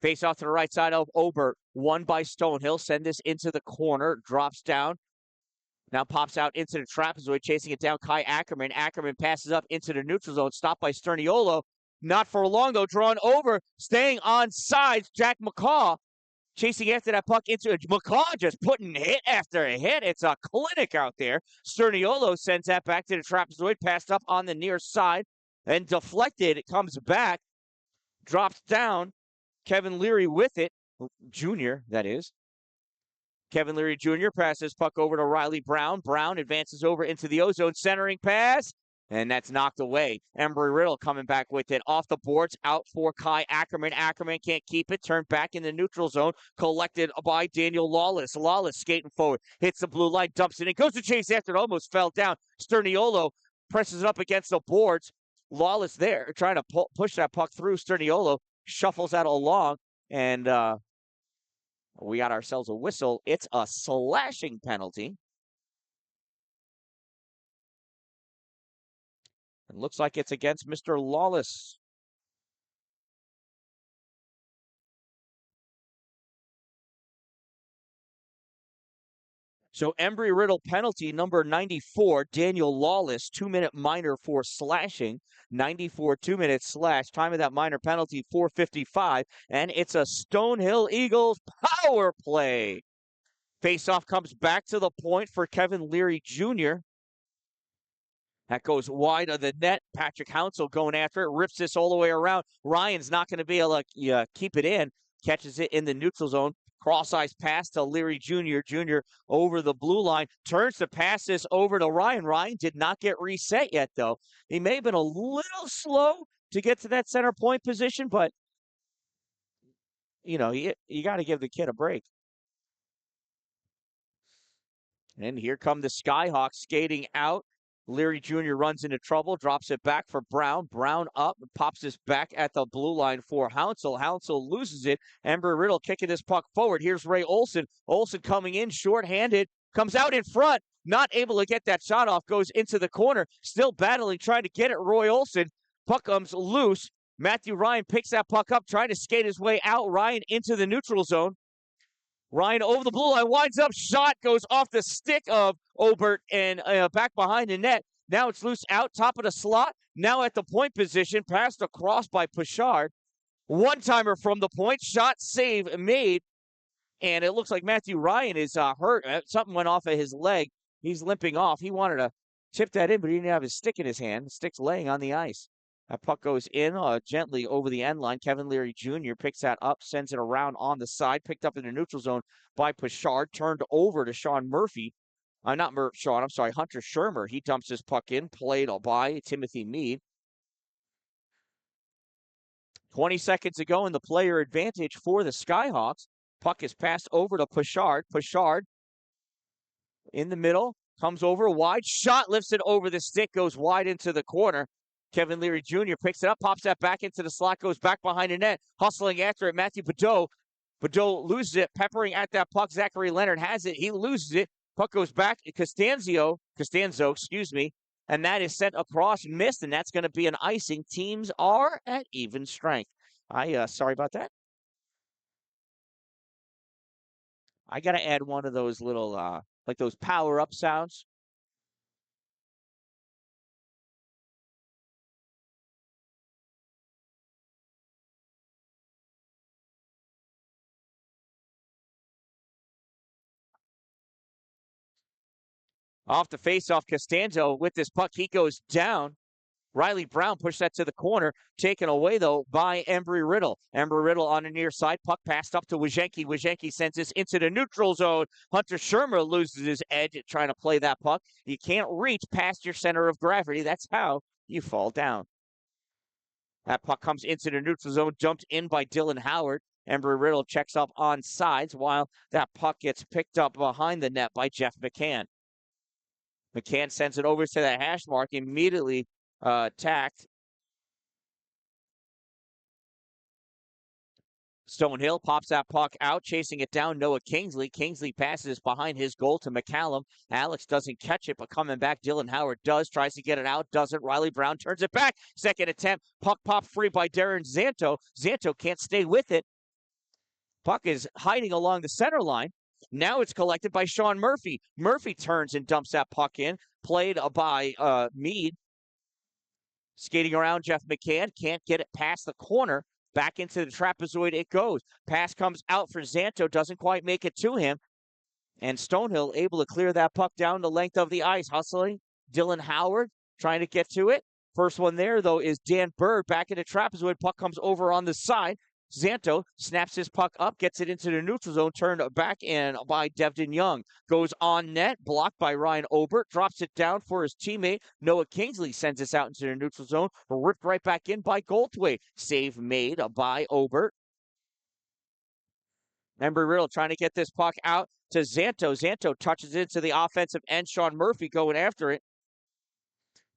A: Face off to the right side of Obert. Won by Stonehill. Send this into the corner. Drops down. Now pops out into the trapezoid. Chasing it down. Kai Ackerman. Ackerman passes up into the neutral zone. Stopped by Sterniolo. Not for long, though. Drawn over. Staying on sides. Jack McCaw. Chasing after that puck into it. McCaw just putting hit after a hit. It's a clinic out there. Sterniolo sends that back to the trapezoid. Passed up on the near side. And deflected. It comes back. Drops down. Kevin Leary with it, Jr., that is. Kevin Leary Jr. passes puck over to Riley Brown. Brown advances over into the ozone, centering pass, and that's knocked away. Embry-Riddle coming back with it. Off the boards, out for Kai Ackerman. Ackerman can't keep it. Turned back in the neutral zone. Collected by Daniel Lawless. Lawless skating forward. Hits the blue line, dumps it in. Goes to chase after it. Almost fell down. Sterniolo presses it up against the boards. Lawless there, trying to push that puck through. Sterniolo shuffles that along, and we got ourselves a whistle. It's a slashing penalty. It looks like it's against Mr. Lawless. So Embry-Riddle penalty number 94, Daniel Lawless, 2-minute minor for slashing. 94 2-minute slash. Time of that minor penalty, 4:55. And it's a Stonehill Eagles power play. Faceoff comes back to the point for Kevin Leary Jr. That goes wide of the net. Patrick Hounsell going after it. Rips this all the way around. Ryan's not going to be able to keep it in. Catches it in the neutral zone. Cross-ice pass to Leary Jr. Jr. over the blue line. Turns to pass this over to Ryan. Ryan did not get reset yet, though. He may have been a little slow to get to that center point position, but, you know, you got to give the kid a break. And here come the Skyhawks skating out. Leary Jr. runs into trouble, drops it back for Brown. Brown up, pops this back at the blue line for Hounsell. Hounsell loses it. Embry-Riddle kicking this puck forward. Here's Ray Olson. Olson coming in, shorthanded, comes out in front, not able to get that shot off, goes into the corner, still battling, trying to get it. Roy Olson. Puck comes loose. Matthew Ryan picks that puck up, trying to skate his way out. Ryan into the neutral zone. Ryan over the blue line, winds up, shot goes off the stick of Obert and back behind the net. Now it's loose out, top of the slot. Now at the point position, passed across by Pichard. One-timer from the point, shot, save made. And it looks like Matthew Ryan is hurt. Something went off of his leg. He's limping off. He wanted to chip that in, but he didn't have his stick in his hand. The stick's laying on the ice. That puck goes in gently over the end line. Kevin Leary Jr. picks that up, sends it around on the side, picked up in the neutral zone by Pichard, turned over to Sean Murphy. Hunter Shermer. He dumps his puck in, played by Timothy Meade. 20 seconds ago in the player advantage for the Skyhawks. Puck is passed over to Pashard. Pashard in the middle, comes over wide, shot, lifts it over the stick, goes wide into the corner. Kevin Leary Jr. picks it up, pops that back into the slot, goes back behind the net, hustling after it. Matthew Badeau. Badeau loses it, peppering at that puck. Zachary Leonard has it. He loses it. Puck goes back. Costanzo, and that is sent across, missed, and that's going to be an icing. Teams are at even strength. Sorry about that. I got to add one of those little, like those power-up sounds. Off the faceoff, Costanzo with this puck. He goes down. Riley Brown pushed that to the corner, taken away, though, by Embry-Riddle. Embry-Riddle on the near side. Puck passed up to Wyshynski. Wyshynski sends this into the neutral zone. Hunter Shermer loses his edge at trying to play that puck. You can't reach past your center of gravity. That's how you fall down. That puck comes into the neutral zone, jumped in by Dylan Howard. Embry-Riddle checks up on sides while that puck gets picked up behind the net by Jeff McCann. McCann sends it over to the hash mark, immediately tacked. Stonehill pops that puck out, chasing it down. Noah Kingsley. Kingsley passes behind his goal to McCallum. Alex doesn't catch it, but coming back, Dylan Howard does. Tries to get it out, doesn't. Riley Brown turns it back. Second attempt. Puck popped free by Darren Zanto. Zanto can't stay with it. Puck is hiding along the center line. Now it's collected by Sean Murphy. Murphy turns and dumps that puck in. Played by Mead. Skating around Jeff McCann. Can't get it past the corner. Back into the trapezoid it goes. Pass comes out for Zanto. Doesn't quite make it to him. And Stonehill able to clear that puck down the length of the ice. Hustling. Dylan Howard trying to get to it. First one there, though, is Dan Bird back in the trapezoid. Puck comes over on the side. Zanto snaps his puck up, gets it into the neutral zone, turned back in by Devin Young. Goes on net, blocked by Ryan Obert, drops it down for his teammate. Noah Kingsley sends this out into the neutral zone, ripped right back in by Goldthwait. Save made by Obert. Embry-Riddle trying to get this puck out to Zanto. Zanto touches it to the offensive end. Sean Murphy going after it.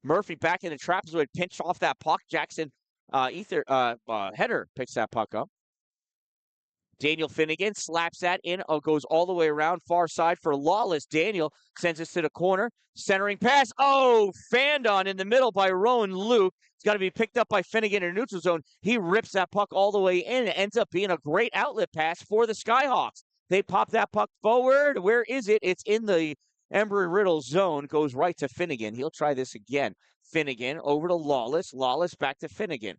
A: Murphy back in the trapezoid, pinched off that puck. Jackson Header picks that puck up. Daniel Finnegan slaps that in, goes all the way around far side for Lawless. Daniel sends it to the corner, centering pass. Oh, fanned on in the middle by Rowan Luke. It's got to be picked up by Finnegan in the neutral zone. He rips that puck all the way in. It ends up being a great outlet pass for the Skyhawks. They pop that puck forward. Where is it? It's in the Embry-Riddle zone, goes right to Finnegan. He'll try this again. Finnegan over to Lawless. Lawless back to Finnegan.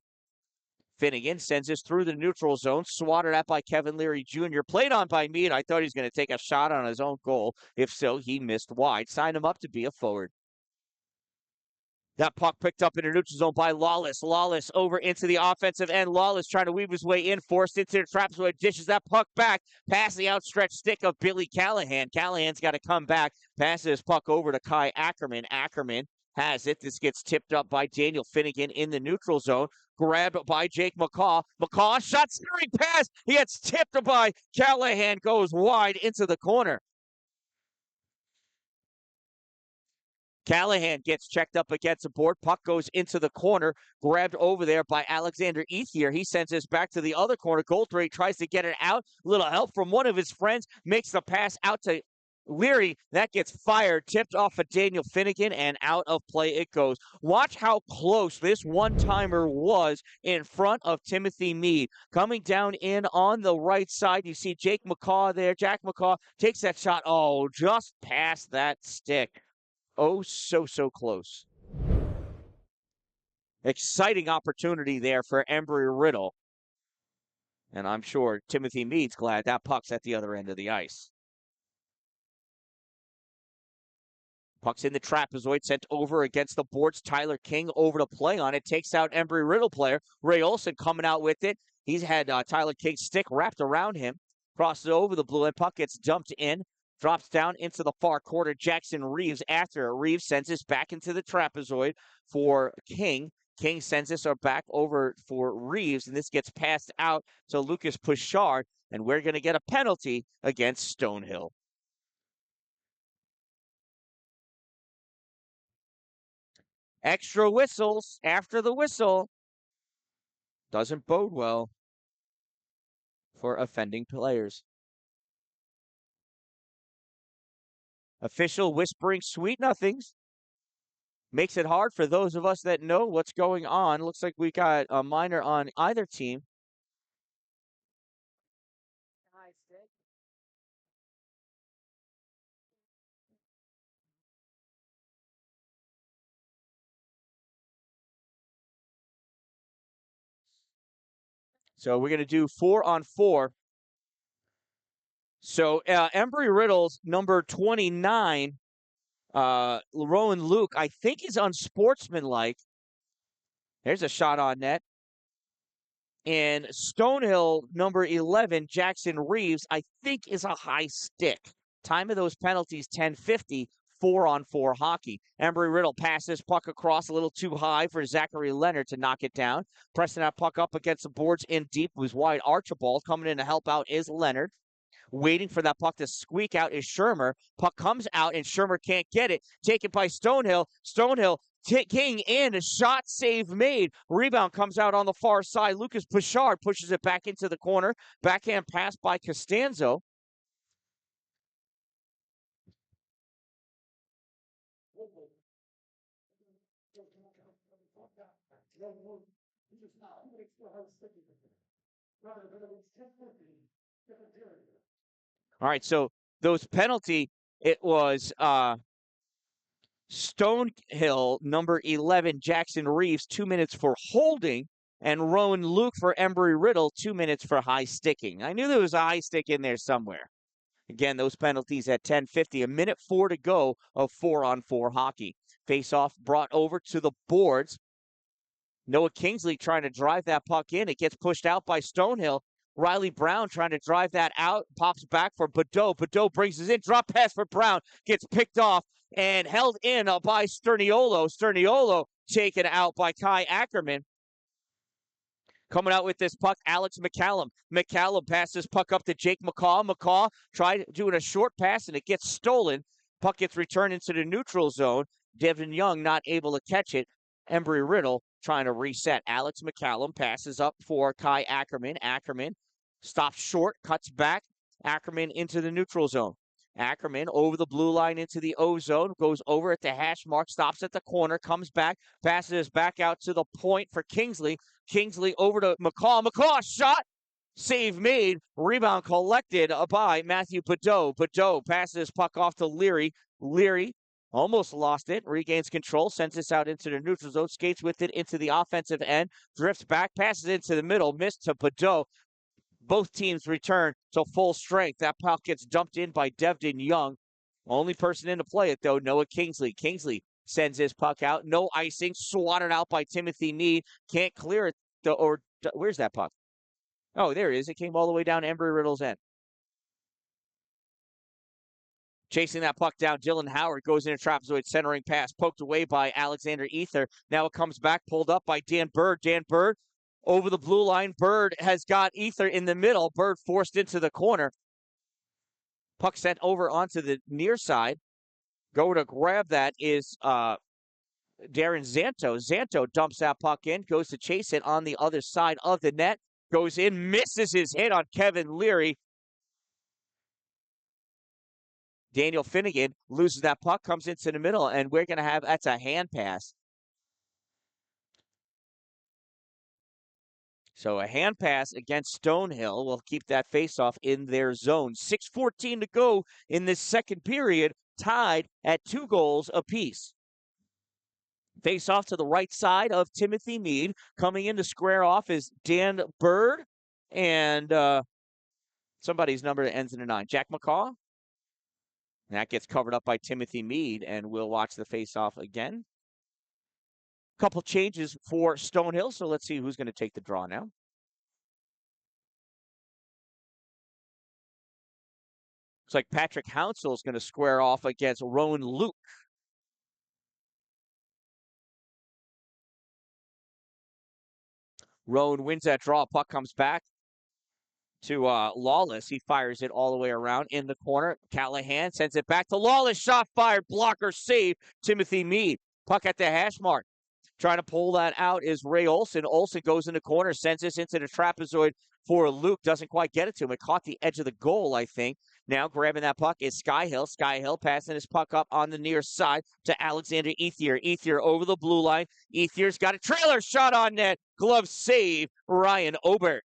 A: Finnegan sends this through the neutral zone, swatted at by Kevin Leary Jr. Played on by Mead. I thought he was going to take a shot on his own goal. If so, he missed wide. Signed him up to be a forward. That puck picked up in the neutral zone by Lawless. Lawless over into the offensive end. Lawless trying to weave his way in, forced into the trap, so it dishes that puck back past the outstretched stick of Billy Callahan. Callahan's got to come back, passes his puck over to Kai Ackerman. Ackerman has it. This gets tipped up by Daniel Finnegan in the neutral zone. Grabbed by Jake McCaw. McCaw shot, steering pass. He gets tipped by Callahan, goes wide into the corner. Callahan gets checked up against the board. Puck goes into the corner, grabbed over there by Alexander Ethier. He sends this back to the other corner. Goldthwait tries to get it out. Little help from one of his friends. Makes the pass out to Leary. That gets fired, tipped off of Daniel Finnegan, and out of play it goes. Watch how close this one-timer was in front of Timothy Mead. Coming down in on the right side, you see Jake McCaw there. Jack McCaw takes that shot. Oh, just past that stick. Oh, so close. Exciting opportunity there for Embry-Riddle. And I'm sure Timothy Mead's glad that puck's at the other end of the ice. Puck's in the trapezoid, sent over against the boards. Tyler King over to play on it. Takes out Embry-Riddle player. Ray Olson coming out with it. He's had Tyler King's stick wrapped around him. Crosses over the blue, and puck gets dumped in. Drops down into the far corner. Jackson Reeves after it. Reeves sends this back into the trapezoid for King. King sends this back over for Reeves, and this gets passed out to Lucas Puchard, and we're going to get a penalty against Stonehill. Extra whistles after the whistle doesn't bode well for offending players. Official whispering sweet nothings. Makes it hard for those of us that know what's going on. Looks like we got a minor on either team. So we're going to do 4-on-4. So Embry-Riddle's number 29, Rowan Luke, I think is unsportsmanlike. There's a shot on net. And Stonehill, number 11, Jackson Reeves, I think is a high stick. Time of those penalties, 10:50, 4-on-4 hockey. Embry-Riddle passes puck across a little too high for Zachary Leonard to knock it down. Pressing that puck up against the boards in deep was wide. Archibald coming in to help out is Leonard. Waiting for that puck to squeak out is Shermer. Puck comes out and Shermer can't get it. Taken by Stonehill. Stonehill King in, a shot save made. Rebound comes out on the far side. Lucas Puchard pushes it back into the corner. Backhand pass by Costanzo. All right, so those penalty, it was Stonehill, number 11, Jackson Reeves, 2 minutes for holding, and Rowan Luke for Embry-Riddle, 2 minutes for high sticking. I knew there was a high stick in there somewhere. Again, those penalties at 10:50, a minute 4 to go of 4-on-4 hockey. Face-off brought over to the boards. Noah Kingsley trying to drive that puck in. It gets pushed out by Stonehill. Riley Brown trying to drive that out. Pops back for Badeau. Badeau brings it in. Drop pass for Brown. Gets picked off and held in by Sterniolo. Sterniolo taken out by Kai Ackerman. Coming out with this puck, Alex McCallum. McCallum passes puck up to Jake McCaw. McCaw tried doing a short pass, and it gets stolen. Puck gets returned into the neutral zone. Devin Young not able to catch it. Embry-Riddle trying to reset. Alex McCallum passes up for Kai Ackerman. Ackerman stops short, cuts back. Ackerman into the neutral zone. Ackerman over the blue line into the O zone, goes over at the hash mark, stops at the corner, comes back, passes back out to the point for Kingsley. Kingsley over to McCaw. McCaw shot. Save made. Rebound collected by Matthew Badeau. Badeau passes puck off to Leary. Leary almost lost it. Regains control. Sends this out into the neutral zone. Skates with it into the offensive end. Drifts back. Passes into the middle. Missed to Badeau. Both teams return to full strength. That puck gets dumped in by Devin Young. Only person in to play it, though, Noah Kingsley. Kingsley sends his puck out. No icing. Swatted out by Timothy Meade. Can't clear it. Where's that puck? Oh, there it is. It came all the way down Embry-Riddle's end. Chasing that puck down, Dylan Howard goes into trapezoid centering pass, poked away by Alexander Ether. Now it comes back, pulled up by Dan Bird. Dan Bird over the blue line. Bird has got Ether in the middle. Bird forced into the corner. Puck sent over onto the near side. Go to grab that is Darren Zanto. Zanto dumps that puck in, goes to chase it on the other side of the net. Goes in, misses his hit on Kevin Leary. Daniel Finnegan loses that puck, comes into the middle, and we're going to have, that's a hand pass. So a hand pass against Stonehill will keep that faceoff in their zone. 6:14 to go in this second period, tied at 2 goals apiece. Face off to the right side of Timothy Meade. Coming in to square off is Dan Bird and somebody's number that ends in a 9. Jack McCaw. And that gets covered up by Timothy Meade, and we'll watch the face-off again. Couple changes for Stonehill, so let's see who's going to take the draw now. Looks like Patrick Hounsell is going to square off against Rowan Luke. Roan wins that draw. Puck comes back to Lawless. He fires it all the way around in the corner. Callahan sends it back to Lawless. Shot fired. Blocker save. Timothy Mead. Puck at the hash mark. Trying to pull that out is Ray Olson. Olson goes in the corner, sends this into the trapezoid for Luke. Doesn't quite get it to him. It caught the edge of the goal, I think. Now grabbing that puck is Skyhill. Skyhill passing his puck up on the near side to Alexander Ethier. Ethier over the blue line. Ethier's got a trailer shot on net. Glove save, Ryan Obert.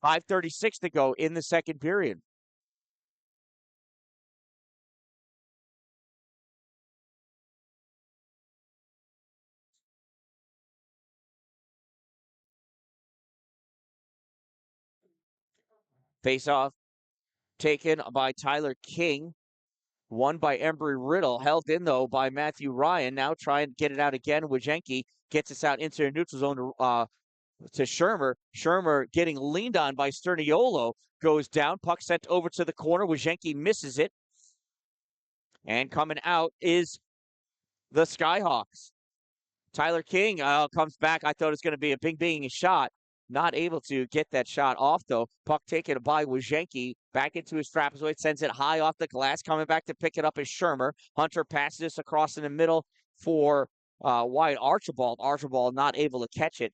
A: .536 to go in the second period. Face-off taken by Tyler King. Won by Embry-Riddle. Held in, though, by Matthew Ryan. Now trying to get it out again. Wojcicki gets us out into the neutral zone to Shermer. Shermer getting leaned on by Sterniolo. Goes down. Puck sent over to the corner. Wojcicki misses it. And coming out is the Skyhawks. Tyler King comes back. I thought it was going to be a bing shot. Not able to get that shot off, though. Puck taken by Wojcicki. Back into his trapezoid. Sends it high off the glass. Coming back to pick it up is Shermer. Hunter passes this across in the middle for Wyatt Archibald. Archibald not able to catch it.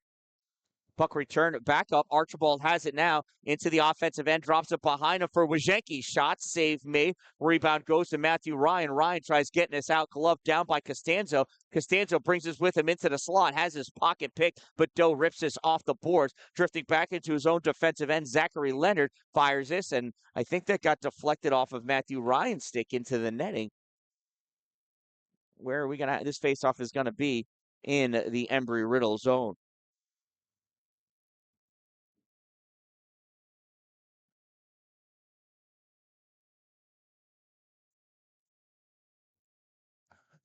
A: Puck return back up. Archibald has it now into the offensive end. Drops it behind him for Wojcicki. Shot save made. Rebound goes to Matthew Ryan. Ryan tries getting this out. Glove down by Costanzo. Costanzo brings this with him into the slot. Has his pocket picked, but Doe rips this off the boards. Drifting back into his own defensive end. Zachary Leonard fires this, and I think that got deflected off of Matthew Ryan's stick into the netting. Where are we going to... This faceoff is going to be in the Embry-Riddle zone.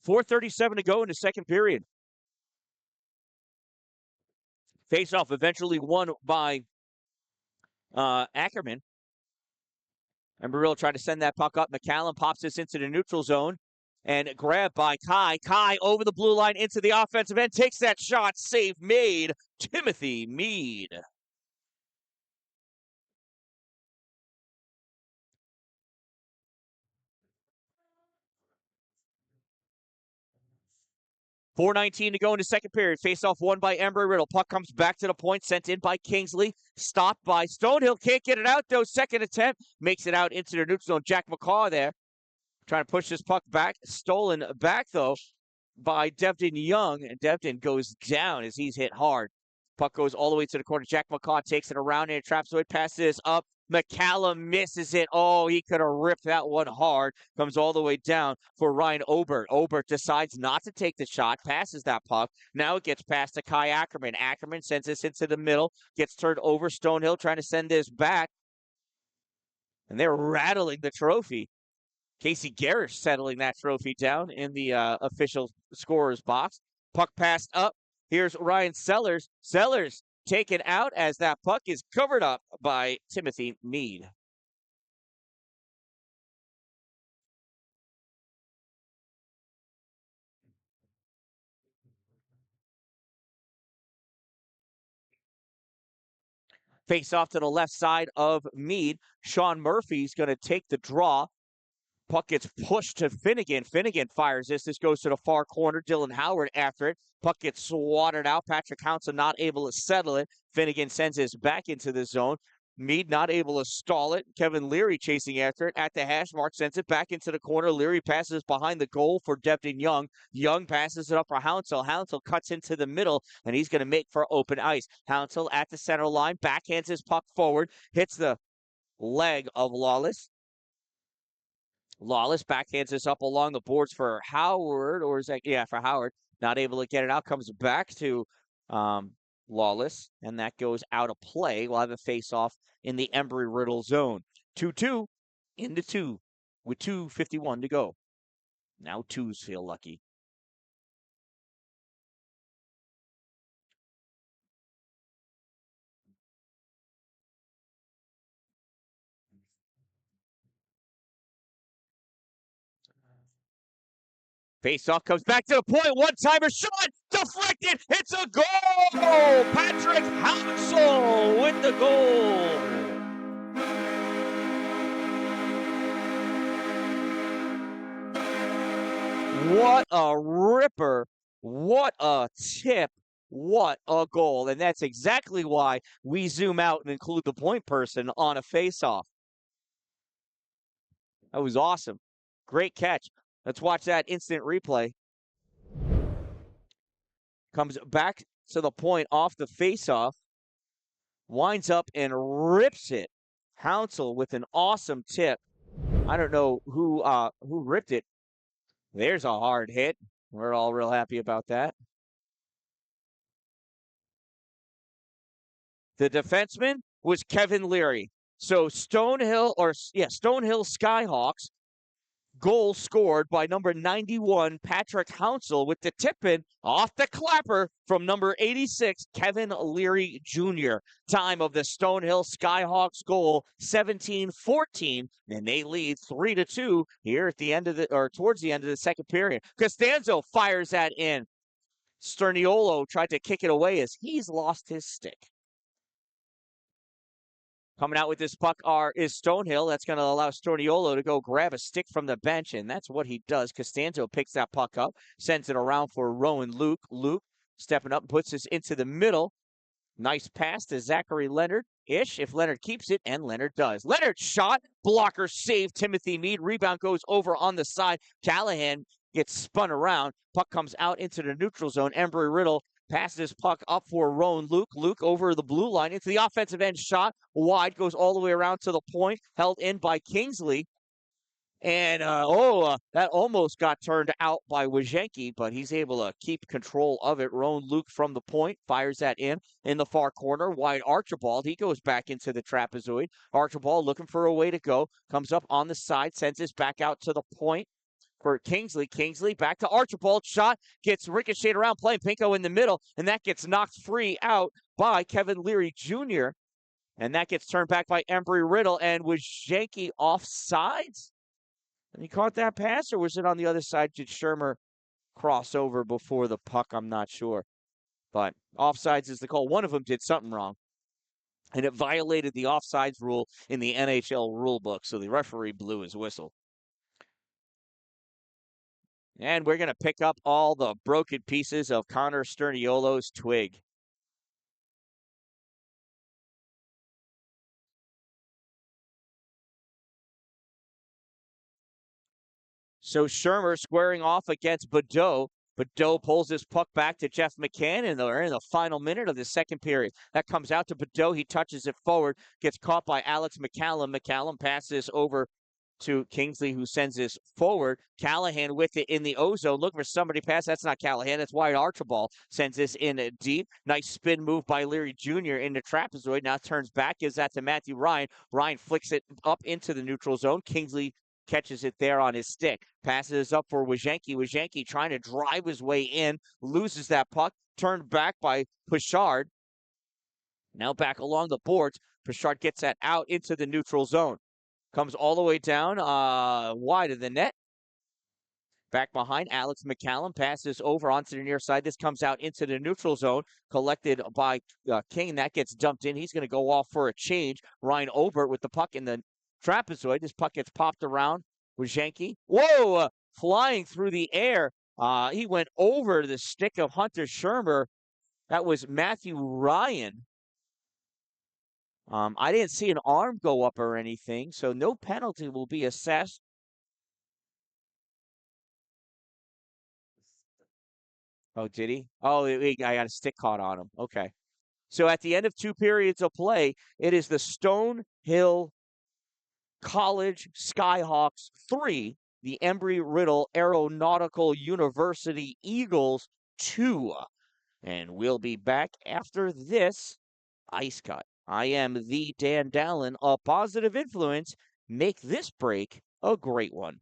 A: .437 to go in the second period. Face-off eventually won by Ackerman. Embry-Riddle tried to send that puck up. McCallum pops this into the neutral zone and grabbed by Kai. Kai over the blue line into the offensive end. Takes that shot. Save made. Timothy Mead. .419 to go in the second period. Face-off won by Embry-Riddle. Puck comes back to the point. Sent in by Kingsley. Stopped by Stonehill. Can't get it out, though. Second attempt. Makes it out into the neutral zone. Jack McCaw there. Trying to push this puck back. Stolen back, though, by Devin Young. And Devin goes down as he's hit hard. Puck goes all the way to the corner. Jack McCaw takes it around and traps away. Passes up. McCallum misses it. Oh, he could have ripped that one hard. Comes all the way down for Ryan Obert. Obert decides not to take the shot. Passes that puck. Now it gets passed to Kai Ackerman. Ackerman sends this into the middle. Gets turned over. Stonehill trying to send this back. And they're rattling the trophy. Casey Garrish settling that trophy down in the official scorer's box. Puck passed up. Here's Ryan Sellers. Sellers taken out as that puck is covered up by Timothy Mead. Face off to the left side of Mead. Sean Murphy's going to take the draw. Puck gets pushed to Finnegan. Finnegan fires this. This goes to the far corner. Dylan Howard after it. Puck gets swatted out. Patrick Hounsell not able to settle it. Finnegan sends this back into the zone. Mead not able to stall it. Kevin Leary chasing after it at the hash mark. Sends it back into the corner. Leary passes behind the goal for Devin Young. Young passes it up for Hounsell. Hounsell cuts into the middle, and he's going to make for open ice. Hounsell at the center line. Backhands his puck forward. Hits the leg of Lawless. Lawless backhands this up along the boards for Howard, or is that, yeah, for Howard. Not able to get it out. Comes back to Lawless, and that goes out of play. We'll have a face-off in the Embry-Riddle zone. 2-2 into 2 with 2:51 to go. Now twos feel lucky. Face-off comes back to the point. One-timer shot. Deflected. It's a goal. Patrick Hounsell with the goal. What a ripper. What a tip. What a goal. And that's exactly why we zoom out and include the point person on a face-off. That was awesome. Great catch. Let's watch that instant replay. Comes back to the point off the face-off. Winds up and rips it. Hounsell with an awesome tip. I don't know who ripped it. There's a hard hit. We're all real happy about that. The defenseman was Kevin Leary. So Stonehill Skyhawks goal scored by number 91, Patrick Hounsell, with the tip-in off the clapper from number 86, Kevin Leary Jr. Time of the Stonehill Skyhawks goal, 17-14, and they lead 3-2 here at the end of towards the end of the second period. Costanzo fires that in. Sterniolo tried to kick it away as he's lost his stick. Coming out with this puck is Stonehill. That's going to allow Storniolo to go grab a stick from the bench, and that's what he does. Costanzo picks that puck up, sends it around for Rowan Luke. Luke stepping up, puts this into the middle. Nice pass to Zachary Leonard-ish, if Leonard keeps it, and Leonard does. Leonard shot, blocker save, Timothy Mead. Rebound goes over on the side. Callahan gets spun around. Puck comes out into the neutral zone. Embry-Riddle passes his puck up for Rowan Luke. Luke over the blue line into the offensive end shot. Wide, goes all the way around to the point. Held in by Kingsley. And, that almost got turned out by Wojcicki, but he's able to keep control of it. Rowan Luke from the point fires that in the far corner. Wide Archibald. He goes back into the trapezoid. Archibald looking for a way to go. Comes up on the side. Sends this back out to the point for Kingsley. Kingsley back to Archibald. Shot gets ricocheted around, playing Pinko in the middle, and that gets knocked free out by Kevin Leary Jr. And that gets turned back by Embry-Riddle, and Wojcicki offsides? And he caught that pass, or was it on the other side? Did Shermer cross over before the puck? I'm not sure. But offsides is the call. One of them did something wrong, and it violated the offsides rule in the NHL rulebook, so the referee blew his whistle. And we're going to pick up all the broken pieces of Connor Sterniolo's twig. So Shermer squaring off against Badeau. Badeau pulls his puck back to Jeff McCann, and they're in the final minute of the second period. That comes out to Badeau. He touches it forward, gets caught by Alex McCallum. McCallum passes over to Kingsley, who sends this forward. Callahan with it in the O-zone, looking for somebody to pass. That's not Callahan. That's Wyatt Archibald. Sends this in deep. Nice spin move by Leary Jr. into trapezoid. Now turns back, gives that to Matthew Ryan. Ryan flicks it up into the neutral zone. Kingsley catches it there on his stick. Passes up for Wojcicki. Wojcicki trying to drive his way in. Loses that puck. Turned back by Pichard. Now back along the boards. Pichard gets that out into the neutral zone. Comes all the way down wide of the net. Back behind, Alex McCallum passes over onto the near side. This comes out into the neutral zone, collected by King. That gets dumped in. He's going to go off for a change. Ryan Obert with the puck in the trapezoid. This puck gets popped around. Wojcicki. Whoa! Flying through the air. He went over the stick of Hunter Shermer. That was Matthew Ryan. I didn't see an arm go up or anything, so no penalty will be assessed. Oh, did he? Oh, I got a stick caught on him. Okay. So at the end of 2 periods of play, it is the Stonehill College Skyhawks 3, the Embry-Riddle Aeronautical University Eagles 2. And we'll be back after this ice cut. I am the Dan-Dalin, a positive influence. Make this break a great one.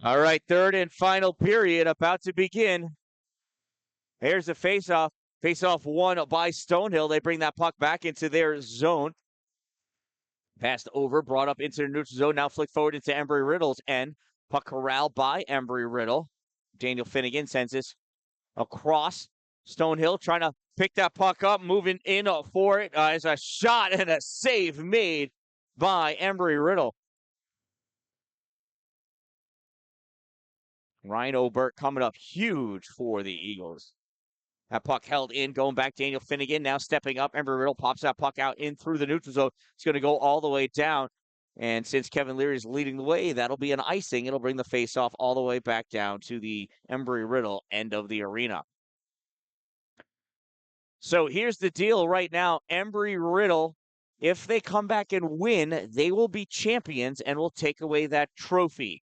A: All right, third and final period about to begin. Here's the faceoff. Faceoff won by Stonehill. They bring that puck back into their zone. Passed over, brought up into the neutral zone. Now flicked forward into Embry-Riddle's end. Puck corralled by Embry-Riddle. Daniel Finnegan sends this across. Stonehill trying to pick that puck up, moving in for it as a shot and a save made by Embry-Riddle. Ryan Obert coming up huge for the Eagles. That puck held in, going back. Daniel Finnegan now stepping up. Embry-Riddle pops that puck out in through the neutral zone. It's going to go all the way down. And since Kevin Leary is leading the way, that'll be an icing. It'll bring the faceoff all the way back down to the Embry-Riddle end of the arena. So here's the deal right now. Embry-Riddle, if they come back and win, they will be champions and will take away that trophy.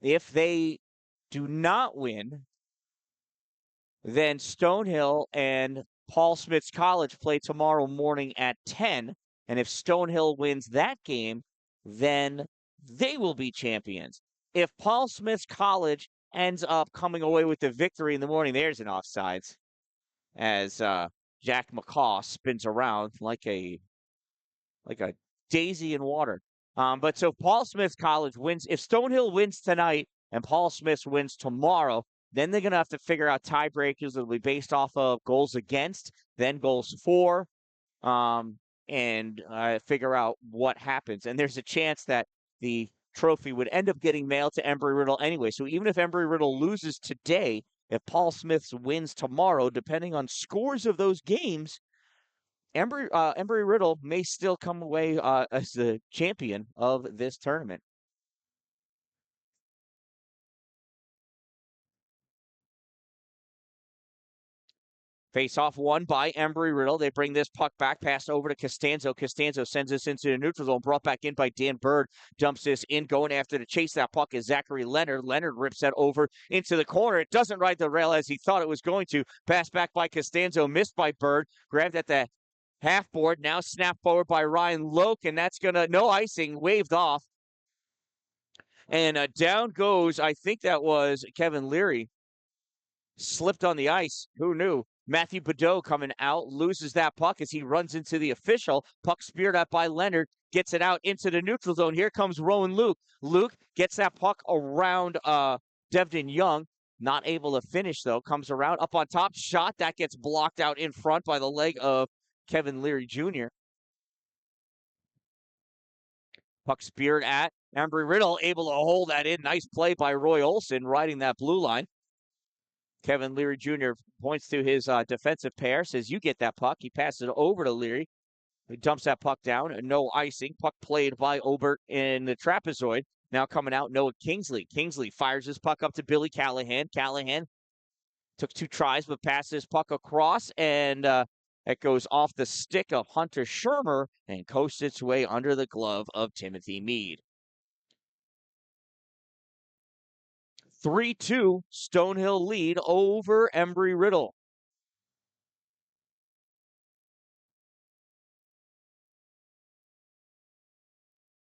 A: If they do not win, then Stonehill and Paul Smith's College play tomorrow morning at 10. And if Stonehill wins that game, then they will be champions. If Paul Smith's College ends up coming away with the victory in the morning, there's an offsides as Jack McCaw spins around like a daisy in water. But so Paul Smith's College wins. If Stonehill wins tonight and Paul Smith's wins tomorrow, then they're going to have to figure out tiebreakers that will be based off of goals against, then goals for, and figure out what happens. And there's a chance that the trophy would end up getting mailed to Embry-Riddle anyway. So even if Embry-Riddle loses today, if Paul Smith's wins tomorrow, depending on scores of those games, Embry-Riddle may still come away as the champion of this tournament. Face-off won by Embry-Riddle. They bring this puck back, pass over to Costanzo. Costanzo sends this into the neutral zone, brought back in by Dan Bird. Dumps this in, going after to chase that puck is Zachary Leonard. Leonard rips that over into the corner. It doesn't ride the rail as he thought it was going to. Pass back by Costanzo, missed by Bird. Grabbed at the half board, now snapped forward by Ryan Loke, and that's going to, no icing, waved off. And down goes, I think that was Kevin Leary. Slipped on the ice. Who knew? Matthew Badeau coming out, loses that puck as he runs into the official. Puck speared up by Leonard, gets it out into the neutral zone. Here comes Rowan Luke. Luke gets that puck around Devin Young. Not able to finish, though. Comes around, up on top, shot. That gets blocked out in front by the leg of Kevin Leary Jr. Puck speared at Embry-Riddle, able to hold that in. Nice play by Roy Olson, riding that blue line. Kevin Leary Jr. points to his defensive pair, says, you get that puck. He passes it over to Leary. He dumps that puck down. No icing. Puck played by Obert in the trapezoid. Now coming out, Noah Kingsley. Kingsley fires his puck up to Billy Callahan. Callahan took 2 tries, but passed his puck across, and it goes off the stick of Hunter Shermer and coasts its way under the glove of Timothy Meade. 3-2 Stonehill lead over Embry-Riddle.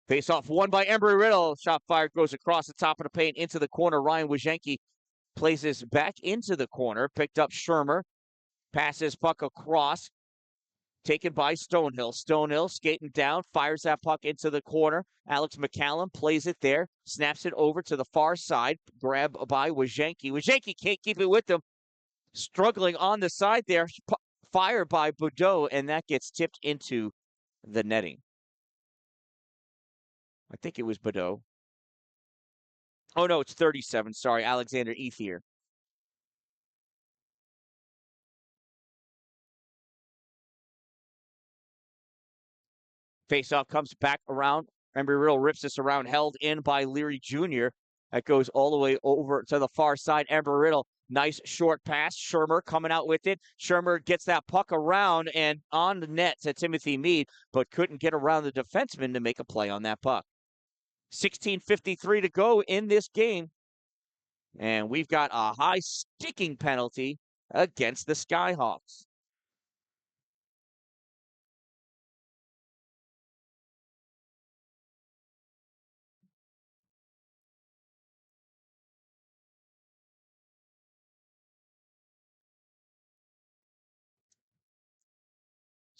A: Face-off won by Embry-Riddle. Shot fired, goes across the top of the paint into the corner. Ryan Wojcicki plays this back into the corner. Picked up Shermer. Passes puck across. Taken by Stonehill. Stonehill skating down, fires that puck into the corner. Alex McCallum plays it there, snaps it over to the far side. Grab by Wojcicki. Wojcicki can't keep it with him. Struggling on the side there. Fired by Badeau, and that gets tipped into the netting. I think it was Badeau. Oh, no, it's 37. Sorry, Alexander Ethier. Faceoff comes back around. Embry-Riddle rips this around, held in by Leary Jr. That goes all the way over to the far side. Embry-Riddle, nice short pass. Shermer coming out with it. Shermer gets that puck around and on the net to Timothy Meade, but couldn't get around the defenseman to make a play on that puck. 16:53 to go in this game. And we've got a high sticking penalty against the Skyhawks.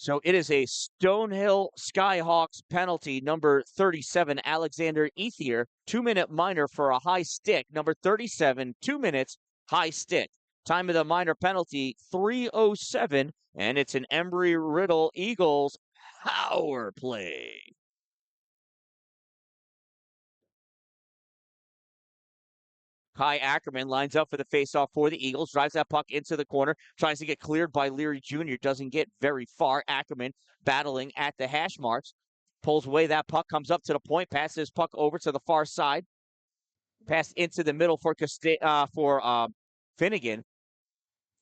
A: So it is a Stonehill Skyhawks penalty, number 37, Alexander Ethier, 2-minute minor for a high stick. Number 37, 2 minutes, high stick. Time of the minor penalty, 3:07, and it's an Embry-Riddle Eagles power play. Kai Ackerman lines up for the faceoff for the Eagles, drives that puck into the corner, tries to get cleared by Leary Jr., doesn't get very far. Ackerman battling at the hash marks, pulls away that puck, comes up to the point, passes puck over to the far side, pass into the middle for Finnegan.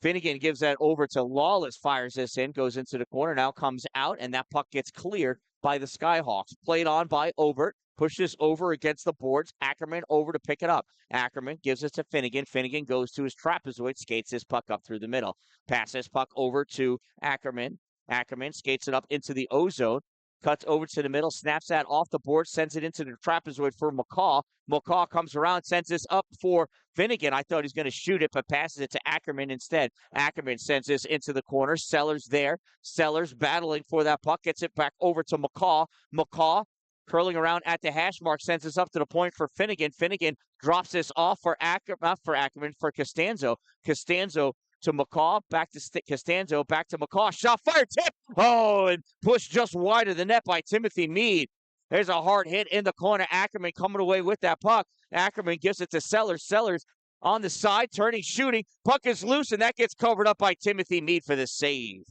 A: Finnegan gives that over to Lawless, fires this in, goes into the corner, now comes out, and that puck gets cleared by the Skyhawks. Played on by Obert, pushes over against the boards. Ackerman over to pick it up. Ackerman gives it to Finnegan. Finnegan goes to his trapezoid, skates his puck up through the middle. Passes puck over to Ackerman. Ackerman skates it up into the O-zone. Cuts over to the middle, snaps that off the board, sends it into the trapezoid for McCaw. McCaw comes around, sends this up for Finnegan. I thought he was going to shoot it, but passes it to Ackerman instead. Ackerman sends this into the corner. Sellers there. Sellers battling for that puck. Gets it back over to McCaw. McCaw curling around at the hash mark, sends this up to the point for Finnegan. Finnegan drops this off for Ackerman, for Costanzo. Costanzo to McCaw, back to Costanzo, back to McCaw. Shot fired, tip. Oh, and pushed just wide of the net by Timothy Meade. There's a hard hit in the corner. Ackerman coming away with that puck. Ackerman gives it to Sellers. Sellers on the side, turning, shooting. Puck is loose, and that gets covered up by Timothy Meade for the save.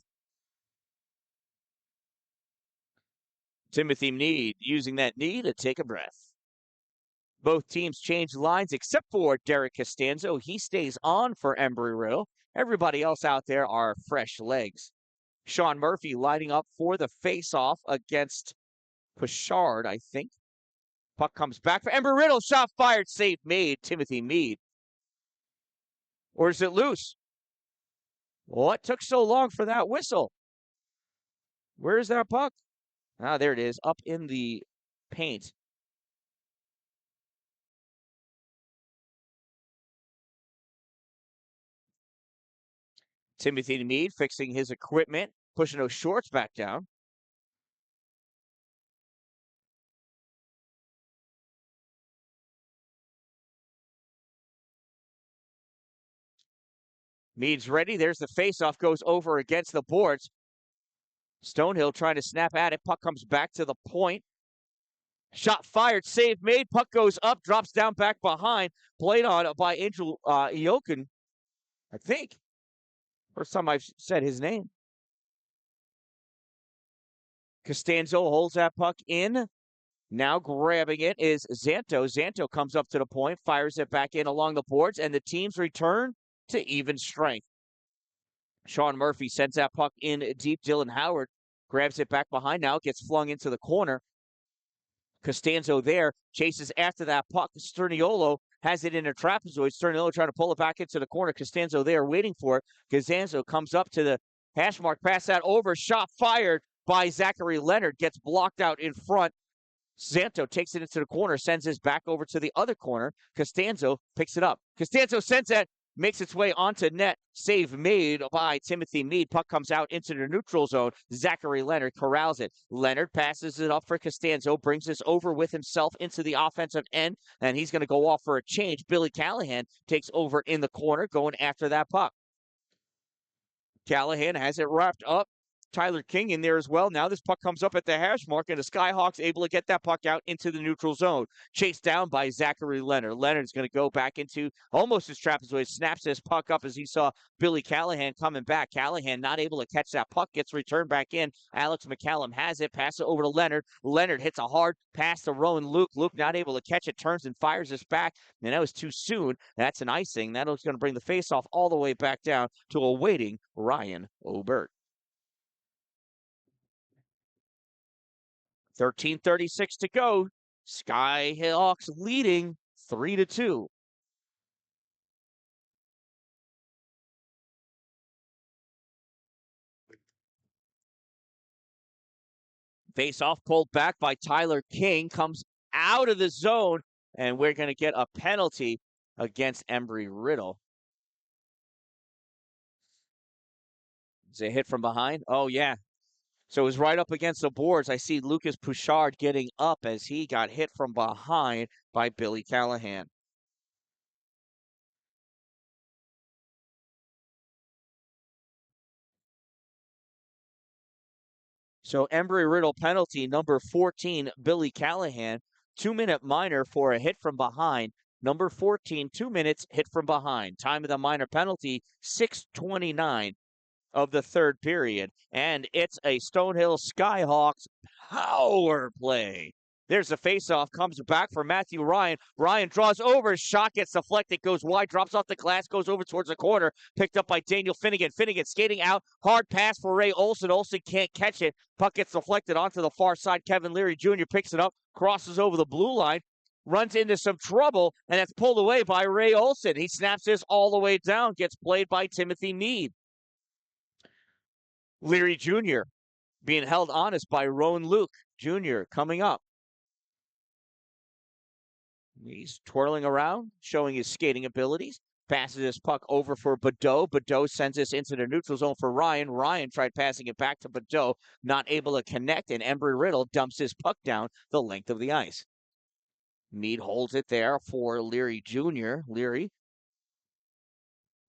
A: Timothy Meade using that knee to take a breath. Both teams change lines except for Derek Costanzo. He stays on for Embry-Riddle. Everybody else out there are fresh legs. Sean Murphy lining up for the face-off against Pashard, I think. Puck comes back for Embry-Riddle. Shot fired, save made. Timothy Meade. Or is it loose? What took so long for that whistle? Where is that puck? Ah, there it is, up in the paint. Timothy Meade fixing his equipment, pushing those shorts back down. Meade's ready. There's the faceoff, goes over against the boards. Stonehill trying to snap at it. Puck comes back to the point. Shot fired, save made. Puck goes up, drops down back behind. Played on by Angel Iokin, I think. First time I've said his name. Costanzo holds that puck in. Now grabbing it is Zanto. Zanto comes up to the point, fires it back in along the boards, and the teams return to even strength. Sean Murphy sends that puck in deep. Dylan Howard grabs it back behind now, gets flung into the corner. Costanzo there, chases after that puck. Sterniolo has it in a trapezoid. Sterniolo trying to pull it back into the corner. Costanzo there waiting for it. Costanzo comes up to the hash mark, pass that over. Shot fired by Zachary Leonard. Gets blocked out in front. Zanto takes it into the corner, sends this back over to the other corner. Costanzo picks it up. Costanzo sends that, makes its way onto net. Save made by Timothy Meade. Puck comes out into the neutral zone. Zachary Leonard corrals it. Leonard passes it up for Costanzo, brings this over with himself into the offensive end, and he's going to go off for a change. Billy Callahan takes over in the corner, going after that puck. Callahan has it wrapped up. Tyler King in there as well. Now this puck comes up at the hash mark, and the Skyhawks able to get that puck out into the neutral zone. Chased down by Zachary Leonard. Leonard's going to go back into almost his trapezoid, snaps this puck up as he saw Billy Callahan coming back. Callahan not able to catch that puck, gets returned back in. Alex McCallum has it, pass it over to Leonard. Leonard hits a hard pass to Rowan Luke. Luke not able to catch it, turns and fires this back, and that was too soon. That's an icing. That was going to bring the faceoff all the way back down to a waiting Ryan Obert. 13:36 to go. Skyhawks leading 3-2. Face-off pulled back by Tyler King, comes out of the zone, and we're going to get a penalty against Embry-Riddle. Is it a hit from behind? Oh, yeah. So it was right up against the boards. I see Lucas Pouchard getting up as he got hit from behind by Billy Callahan. So Embry-Riddle penalty, number 14, Billy Callahan, 2-minute minor for a hit from behind. Number 14, 2 minutes, hit from behind. Time of the minor penalty, 6:29 of the third period. And it's a Stonehill Skyhawks power play. There's the faceoff, comes back for Matthew Ryan. Ryan draws over, shot gets deflected, goes wide, drops off the glass, goes over towards the corner, picked up by Daniel Finnegan. Finnegan skating out, hard pass for Ray Olson. Olson can't catch it. Puck gets deflected onto the far side. Kevin Leary Jr. picks it up, crosses over the blue line, runs into some trouble, and that's pulled away by Ray Olson. He snaps this all the way down, gets played by Timothy Meade. Leary Jr. being held honest by Rowan Luke Jr. coming up. He's twirling around, showing his skating abilities. Passes his puck over for Badeau. Badeau sends this into the neutral zone for Ryan. Ryan tried passing it back to Badeau, not able to connect, and Embry-Riddle dumps his puck down the length of the ice. Meade holds it there for Leary Jr. Leary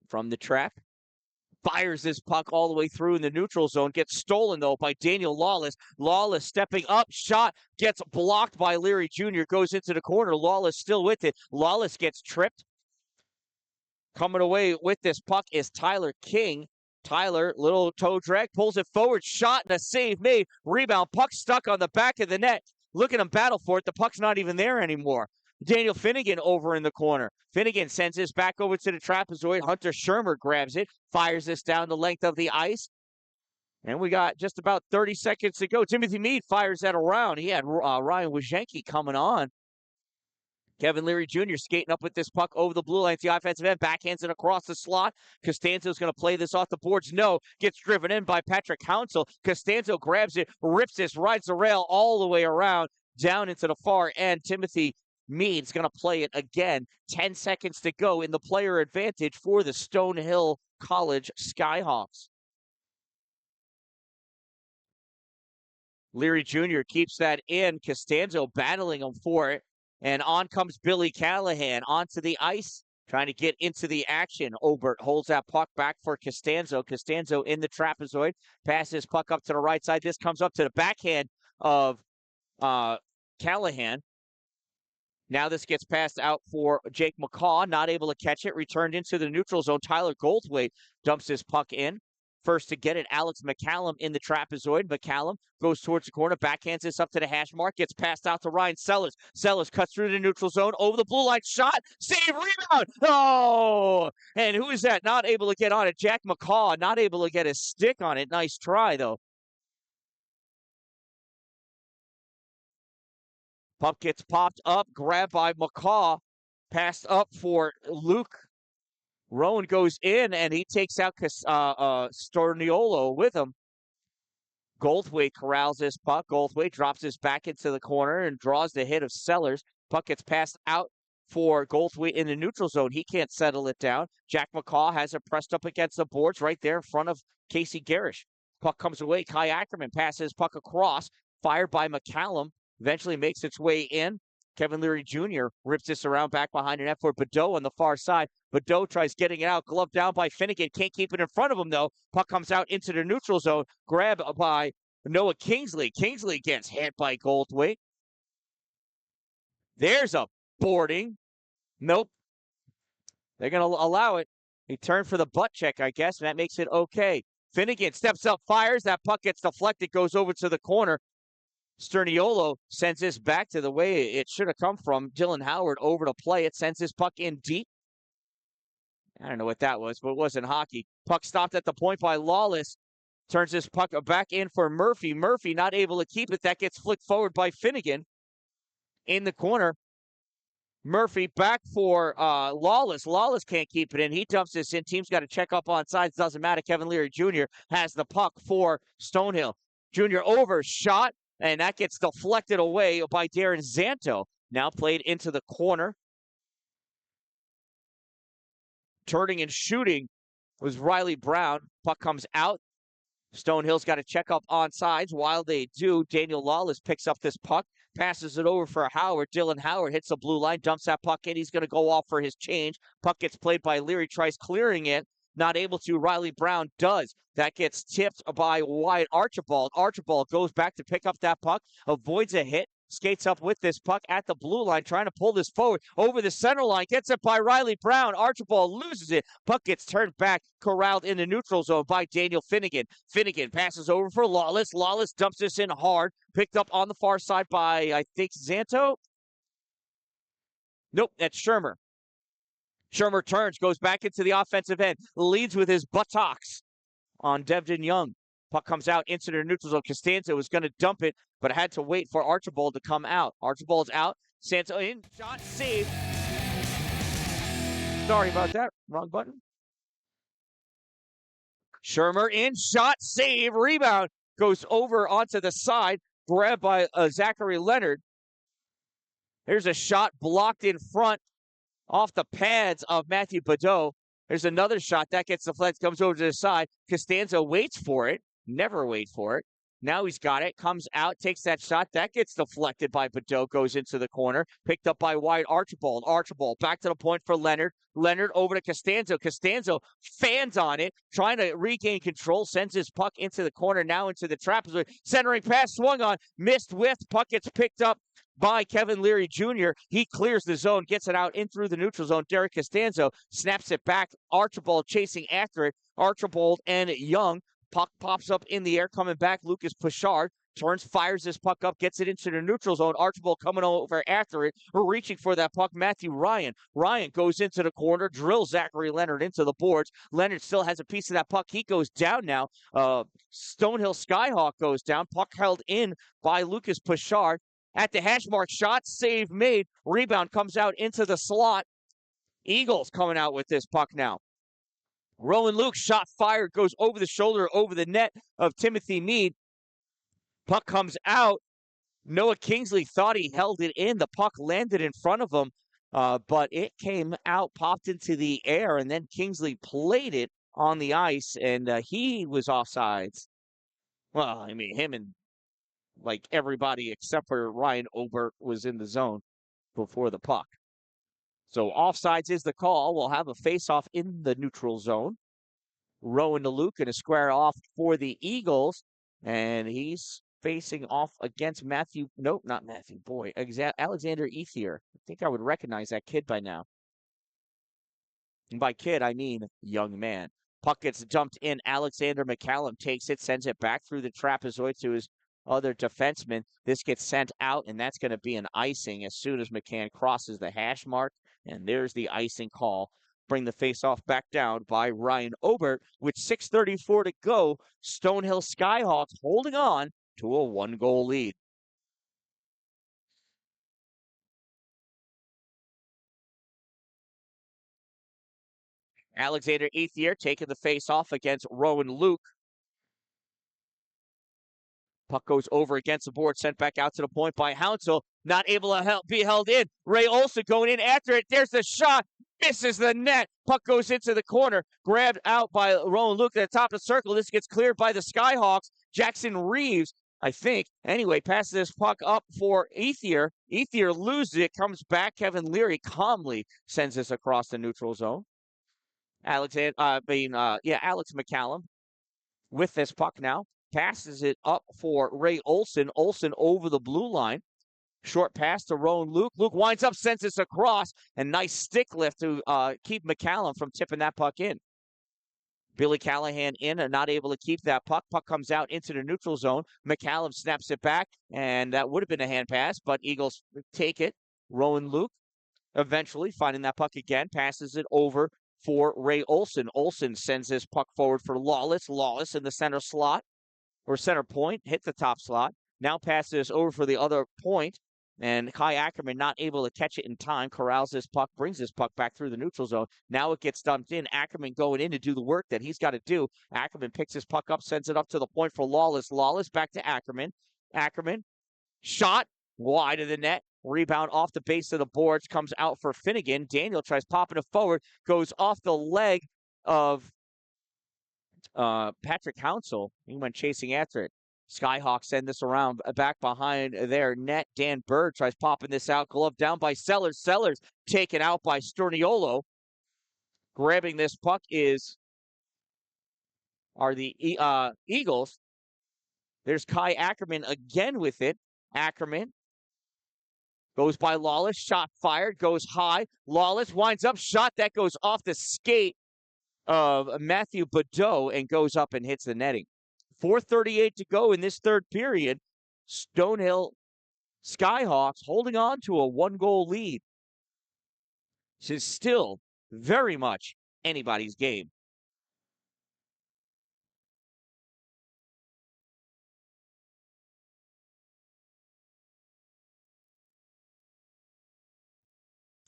A: from the trap. Fires this puck all the way through in the neutral zone. Gets stolen, though, by Daniel Lawless. Lawless stepping up. Shot gets blocked by Leary Jr. Goes into the corner. Lawless still with it. Lawless gets tripped. Coming away with this puck is Tyler King. Tyler, little toe drag, pulls it forward. Shot and a save made. Rebound. Puck stuck on the back of the net. Look at him battle for it. The puck's not even there anymore. Daniel Finnegan over in the corner. Finnegan sends this back over to the trapezoid. Hunter Shermer grabs it, fires this down the length of the ice. And we got just about 30 seconds to go. Timothy Meade fires that around. He had Ryan Wojcicki coming on. Kevin Leary Jr. skating up with this puck over the blue line to the offensive end, backhands it across the slot. Costanzo's going to play this off the boards. No, gets driven in by Patrick Hounsell. Costanzo grabs it, rips this, rides the rail all the way around, down into the far end. Timothy Meade's going to play it again. 10 seconds to go in the player advantage for the Stonehill College Skyhawks. Leary Jr. keeps that in. Costanzo battling him for it. And on comes Billy Callahan onto the ice, trying to get into the action. Obert holds that puck back for Costanzo. Costanzo in the trapezoid, passes puck up to the right side. This comes up to the backhand of Callahan. Now this gets passed out for Jake McCaw, not able to catch it. Returned into the neutral zone. Tyler Goldthwait dumps his puck in. First to get it, Alex McCallum in the trapezoid. McCallum goes towards the corner, backhands this up to the hash mark, gets passed out to Ryan Sellers. Sellers cuts through the neutral zone, over the blue line, shot, save, rebound. Oh, and who is that? Not able to get on it. Jack McCaw, not able to get his stick on it. Nice try, though. Puck gets popped up, grabbed by McCaw, passed up for Luke. Rowan goes in, and he takes out Storniolo with him. Goldthwait corrals this puck. Goldthwait drops this back into the corner and draws the hit of Sellers. Puck gets passed out for Goldthwait in the neutral zone. He can't settle it down. Jack McCaw has it pressed up against the boards right there in front of Casey Garish. Puck comes away. Kai Ackerman passes puck across. Fired by McCallum. Eventually makes its way in. Kevin Leary Jr. rips this around back behind an net for Badeau on the far side. Badeau tries getting it out, gloved down by Finnegan. Can't keep it in front of him, though. Puck comes out into the neutral zone. Grab by Noah Kingsley. Kingsley gets hit by Goldthwait. There's a boarding. Nope. They're going to allow it. He turned for the butt check, I guess, and that makes it okay. Finnegan steps up, fires. That puck gets deflected, goes over to the corner. Sterniolo sends this back to the way it should have come from. Dylan Howard over to play it, sends his puck in deep. I don't know what that was, but it wasn't hockey. Puck stopped at the point by Lawless. Turns this puck back in for Murphy. Murphy not able to keep it. That gets flicked forward by Finnegan in the corner. Murphy back for Lawless. Lawless can't keep it in. He dumps this in. Team's got to check up on sides. Doesn't matter. Kevin Leary Jr. has the puck for Stonehill. Jr. over, shot. And that gets deflected away by Darren Zanto. Now played into the corner. Turning and shooting was Riley Brown. Puck comes out. Stonehill's got to check up on sides. While they do, Daniel Lawless picks up this puck, passes it over for Howard. Dylan Howard hits the blue line, dumps that puck in. He's going to go off for his change. Puck gets played by Leary, tries clearing it. Not able to. Riley Brown does. That gets tipped by Wyatt Archibald. Archibald goes back to pick up that puck, avoids a hit, skates up with this puck at the blue line, trying to pull this forward over the center line. Gets it by Riley Brown. Archibald loses it. Puck gets turned back, corralled in the neutral zone by Daniel Finnegan. Finnegan passes over for Lawless. Lawless dumps this in hard. Picked up on the far side by, I think, Zanto. Nope, that's Shermer. Shermer turns, goes back into the offensive end, leads with his buttocks on Devin Young. Puck comes out into the neutral zone. Costanza was going to dump it, but had to wait for Archibald to come out. Archibald's out. Santo in, shot, save. Sorry about that. Wrong button. Shermer in, shot, save, rebound. Goes over onto the side, grabbed by Zachary Leonard. Here's a shot blocked in front off the pads of Matthew Badeau. There's another shot. That gets deflected, comes over to the side. Costanza waits for it. Never wait for it. Now he's got it. Comes out, takes that shot. That gets deflected by Badeau, goes into the corner. Picked up by Wyatt Archibald. Archibald back to the point for Leonard. Leonard over to Costanzo. Costanzo fans on it, trying to regain control. Sends his puck into the corner, now into the trapezoid. Centering pass, swung on, missed with. Puck gets picked up by Kevin Leary Jr. He clears the zone, gets it out in through the neutral zone. Derek Costanzo snaps it back. Archibald chasing after it. Archibald and Young. Puck pops up in the air, coming back. Lucas Pichard turns, fires this puck up, gets it into the neutral zone. Archibald coming over after it, reaching for that puck. Matthew Ryan. Ryan goes into the corner, drills Zachary Leonard into the boards. Leonard still has a piece of that puck. He goes down now. Stonehill Skyhawk goes down. Puck held in by Lucas Pichard. At the hash mark, shot, save made. Rebound comes out into the slot. Eagles coming out with this puck now. Rowan Luke, shot fired, goes over the shoulder, over the net of Timothy Meade. Puck comes out. Noah Kingsley thought he held it in. The puck landed in front of him, but it came out, popped into the air, and then Kingsley played it on the ice, and he was offsides. Well, I mean, him and like everybody except for Ryan Obert was in the zone before the puck. So offsides is the call. We'll have a face-off in the neutral zone. Rowan to Luke and a square off for the Eagles. And he's facing off against Matthew. Nope, not Matthew. Boy, Alexander Ethier. I think I would recognize that kid by now. And by kid, I mean young man. Puck gets dumped in. Alexander McCallum takes it, sends it back through the trapezoid to his other defenseman. This gets sent out, and that's going to be an icing as soon as McCann crosses the hash mark. And there's the icing call. Bring the faceoff back down by Ryan Obert with 6:34 to go. Stonehill Skyhawks holding on to a 1-goal lead. Alexander Ethier taking the faceoff against Rowan Luke. Puck goes over against the board, sent back out to the point by Hounsell. Not able to be held in. Ray Olsen going in after it. There's the shot. Misses the net. Puck goes into the corner. Grabbed out by Rowan Luke at the top of the circle. This gets cleared by the Skyhawks. Jackson Reeves, I think. Anyway, passes this puck up for Ethier. Ethier loses it. Comes back. Kevin Leary calmly sends this across the neutral zone. Alex McCallum with this puck now. Passes it up for Ray Olsen. Olsen over the blue line. Short pass to Rowan Luke. Luke winds up, sends this across. And nice stick lift to keep McCallum from tipping that puck in. Billy Callahan in and not able to keep that puck. Puck comes out into the neutral zone. McCallum snaps it back. And that would have been a hand pass, but Eagles take it. Rowan Luke eventually finding that puck again. Passes it over for Ray Olsen. Olsen sends this puck forward for Lawless. Lawless in the center slot. Or center point, hit the top slot. Now passes over for the other point, and Kai Ackerman not able to catch it in time. Corrals this puck, brings this puck back through the neutral zone. Now it gets dumped in. Ackerman going in to do the work that he's got to do. Ackerman picks his puck up, sends it up to the point for Lawless. Lawless back to Ackerman. Ackerman, shot wide of the net. Rebound off the base of the boards, comes out for Finnegan. Daniel tries popping it forward, goes off the leg of Patrick Hounsell, he went chasing after it. Skyhawks send this around back behind their net. Dan Bird tries popping this out. Glove down by Sellers. Sellers taken out by Stonehill. Grabbing this puck are the Eagles. There's Kai Ackerman again with it. Ackerman goes by Lawless. Shot fired. Goes high. Lawless winds up. Shot that goes off the skate of Matthew Badeau and goes up and hits the netting. 4:38 to go in this third period. Stonehill Skyhawks holding on to a 1-goal lead. This is still very much anybody's game.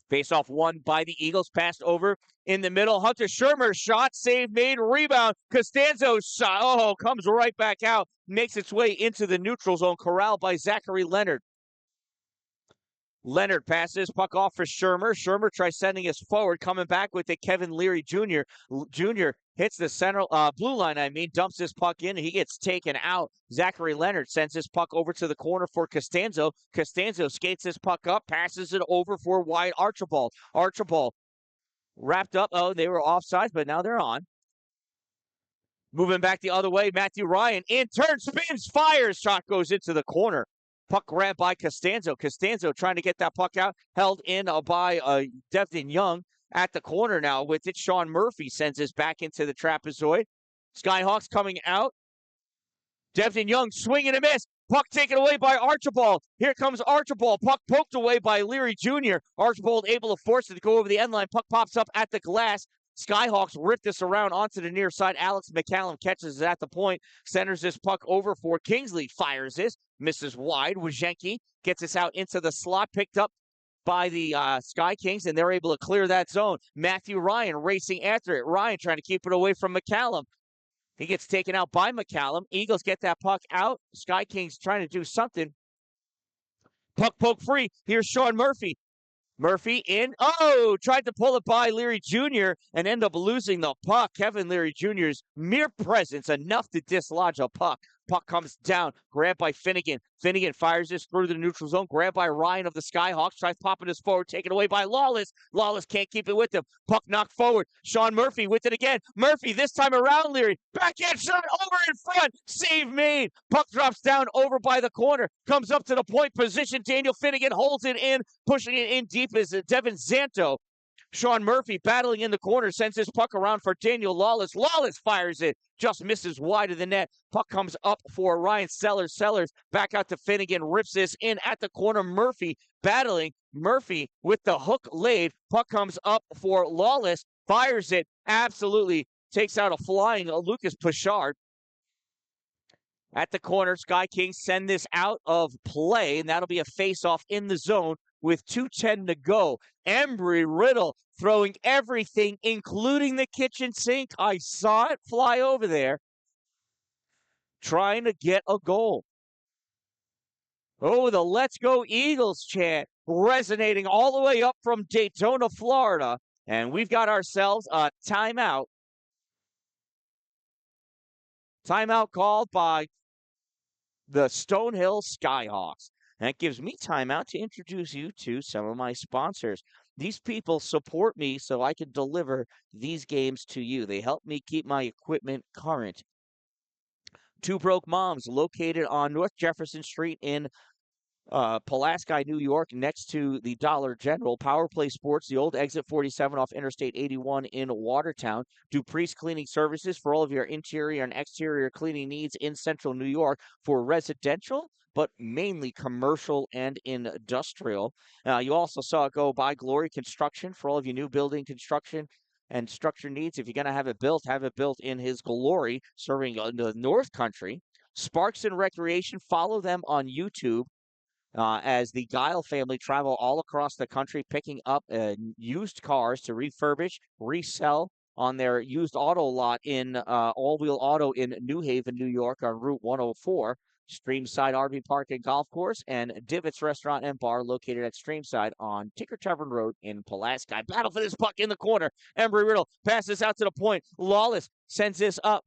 A: Face-off won by the Eagles, passed over in the middle. Hunter Shermer shot, save made, rebound. Costanzo's shot, comes right back out, makes its way into the neutral zone, corralled by Zachary Leonard. Leonard passes, puck off for Shermer. Shermer tries sending us forward, coming back with it. Kevin Leary Jr. Jr. hits the center blue line, dumps this puck in. He gets taken out. Zachary Leonard sends this puck over to the corner for Costanzo. Costanzo skates this puck up, passes it over for Wyatt Archibald. Archibald wrapped up. Oh, they were offside, but now they're on. Moving back the other way, Matthew Ryan in turn, spins, fires. Shot goes into the corner. Puck grabbed by Costanzo. Costanzo trying to get that puck out, held in by Devin Young at the corner now with it. Sean Murphy sends this back into the trapezoid. Skyhawks coming out. Devin Young swinging a miss. Puck taken away by Archibald. Here comes Archibald. Puck poked away by Leary Jr. Archibald able to force it to go over the end line. Puck pops up at the glass. Skyhawks rip this around onto the near side. Alex McCallum catches it at the point, centers this puck over for Kingsley, fires this, misses wide. Wojcicki gets this out into the slot, picked up by the Sky Kings, and they're able to clear that zone. Matthew Ryan racing after it. Ryan trying to keep it away from McCallum. He gets taken out by McCallum. Eagles get that puck out. Sky Kings trying to do something. Puck poke free. Here's Sean Murphy. Murphy in. Tried to pull it by Leary Jr. and end up losing the puck. Kevin Leary Jr.'s mere presence enough to dislodge a puck. Puck comes down, grabbed by Finnegan. Finnegan fires this through the neutral zone, grabbed by Ryan of the Skyhawks, tries popping this forward, taken away by Lawless. Lawless can't keep it with him. Puck knocked forward. Sean Murphy with it again. Murphy this time around Leary. Backhand shot over in front. Save made. Puck drops down over by the corner. Comes up to the point position. Daniel Finnegan holds it in, pushing it in deep is Devin Zanto. Sean Murphy battling in the corner, sends his puck around for Daniel Lawless. Lawless fires it, just misses wide of the net. Puck comes up for Ryan Sellers. Sellers back out to Finnegan, rips this in at the corner. Murphy battling. Murphy with the hook laid. Puck comes up for Lawless, fires it, absolutely takes out a flying Lucas Pichard. At the corner, Sky Kings send this out of play, and that'll be a face-off in the zone with 2:10 to go. Embry-Riddle throwing everything, including the kitchen sink. I saw it fly over there, trying to get a goal. The Let's Go Eagles chant resonating all the way up from Daytona, Florida. And we've got ourselves a timeout. Timeout called by the Stonehill Skyhawks. That gives me time out to introduce you to some of my sponsors. These people support me so I can deliver these games to you. They help me keep my equipment current. Two Broke Moms, located on North Jefferson Street in Pulaski, New York, next to the Dollar General. Power Play Sports, the old Exit 47 off Interstate 81 in Watertown. Dupree's Cleaning Services for all of your interior and exterior cleaning needs in Central New York for residential, but mainly commercial and industrial. You also saw it go by Glory Construction for all of your new building construction and structure needs. If you're going to have it built in his glory, serving the North Country. Sparks and Recreation, follow them on YouTube. As the Guile family travel all across the country picking up used cars to refurbish, resell on their used auto lot in All Wheel Auto in New Haven, New York on Route 104. Streamside RV Park and Golf Course, and Divots Restaurant and Bar located at Streamside on Tinker Tavern Road in Pulaski. Battle for this puck in the corner. Embry-Riddle passes out to the point. Lawless sends this up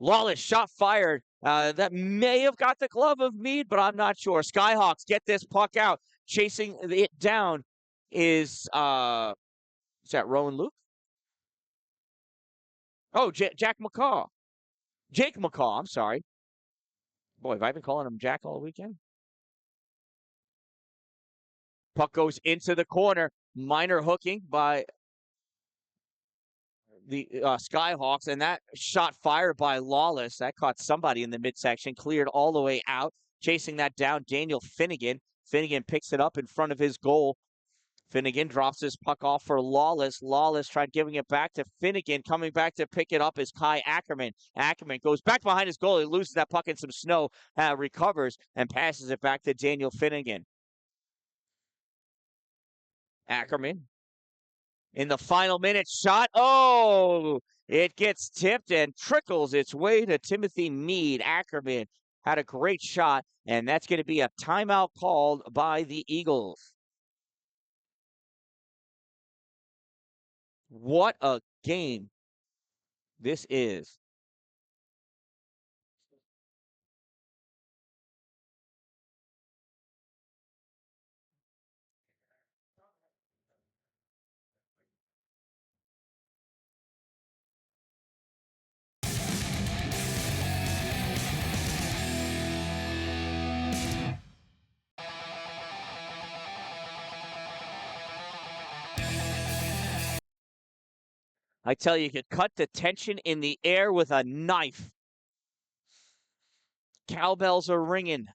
A: Lawless shot fired. That may have got the glove of Mead, but I'm not sure. Skyhawks get this puck out. Chasing it down is that Rowan Luke? Oh, Jack McCaw. Jake McCaw, I'm sorry. Boy, have I been calling him Jack all weekend? Puck goes into the corner. Minor hooking by the Skyhawks, and that shot fired by Lawless. That caught somebody in the midsection, cleared all the way out. Chasing that down, Daniel Finnegan. Finnegan picks it up in front of his goal. Finnegan drops his puck off for Lawless. Lawless tried giving it back to Finnegan. Coming back to pick it up is Kai Ackerman. Ackerman goes back behind his goal. He loses that puck in some snow, recovers, and passes it back to Daniel Finnegan. Ackerman in the final minute shot. Oh, it gets tipped and trickles its way to Timothy Mead. Ackerman had a great shot, and that's going to be a timeout called by the Eagles. What a game this is. I tell you, you could cut the tension in the air with a knife. Cowbells are ringing.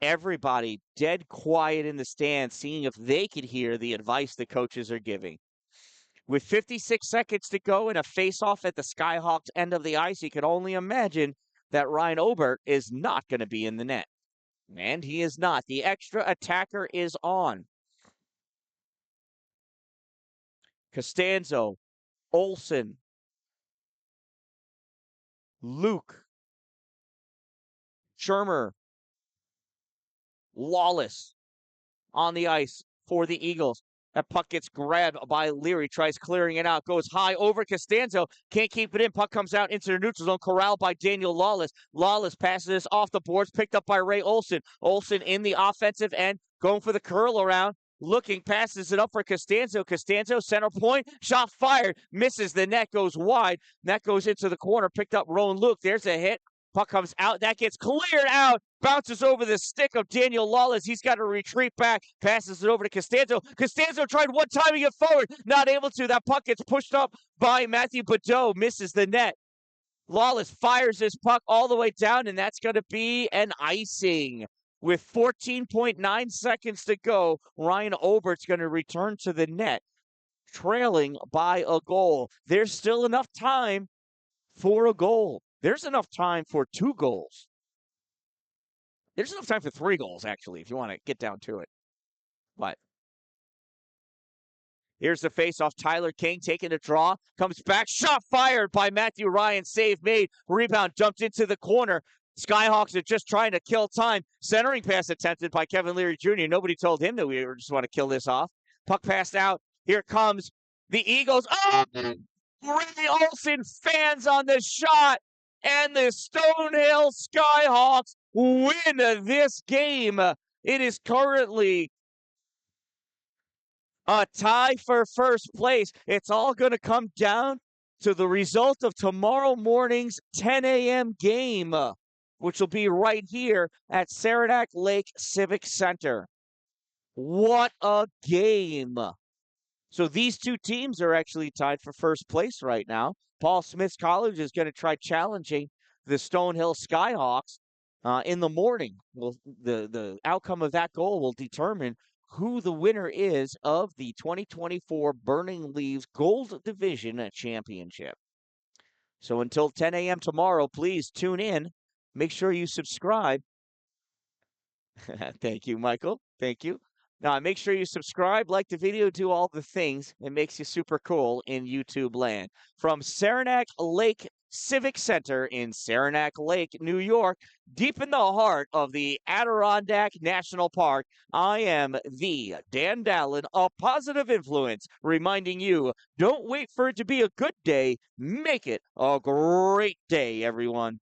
A: Everybody dead quiet in the stands, seeing if they could hear the advice the coaches are giving. With 56 seconds to go and a face-off at the Skyhawks end of the ice, you could only imagine that Ryan Obert is not going to be in the net. And he is not. The extra attacker is on. Costanzo, Olsen, Luke, Shermer, Lawless on the ice for the Eagles. That puck gets grabbed by Leary, tries clearing it out, goes high over Costanzo, can't keep it in. Puck comes out into the neutral zone, corralled by Daniel Lawless. Lawless passes this off the boards, picked up by Ray Olsen. Olsen in the offensive end, going for the curl around, looking, passes it up for Costanzo. Costanzo, center point, shot fired, misses the net, goes wide. That goes into the corner, picked up Rowan Luke. There's a hit. Puck comes out. That gets cleared out. Bounces over the stick of Daniel Lawless. He's got to retreat back. Passes it over to Costanzo. Costanzo tried one time to get forward. Not able to. That puck gets pushed up by Matthew Badeau. Misses the net. Lawless fires this puck all the way down, and that's going to be an icing. With 14.9 seconds to go, Ryan Obert's going to return to the net, trailing by a goal. There's still enough time for a goal. There's enough time for 2 goals. There's enough time for 3 goals, actually, if you want to get down to it. But here's the face-off. Tyler King taking a draw. Comes back. Shot fired by Matthew Ryan. Save made. Rebound jumped into the corner. Skyhawks are just trying to kill time. Centering pass attempted by Kevin Leary Jr. Nobody told him that we just want to kill this off. Puck passed out. Here comes the Eagles. Oh! Ray Olsen fans on the shot. And the Stonehill Skyhawks win this game. It is currently a tie for first place. It's all going to come down to the result of tomorrow morning's 10 a.m. game, which will be right here at Saranac Lake Civic Center. What a game. So these 2 teams are actually tied for first place right now. Paul Smith College is going to try challenging the Stonehill Skyhawks in the morning. Well, the outcome of that goal will determine who the winner is of the 2024 Burning Leaves Gold Division Championship. So until 10 a.m. tomorrow, please tune in. Make sure you subscribe. Thank you, Michael. Thank you. Now, make sure you subscribe, like the video, do all the things. It makes you super cool in YouTube land. From Saranac Lake Civic Center in Saranac Lake, New York, deep in the heart of the Adirondack National Park. I am the Dan-Dalin, a positive influence, reminding you don't wait for it to be a good day, make it a great day, everyone.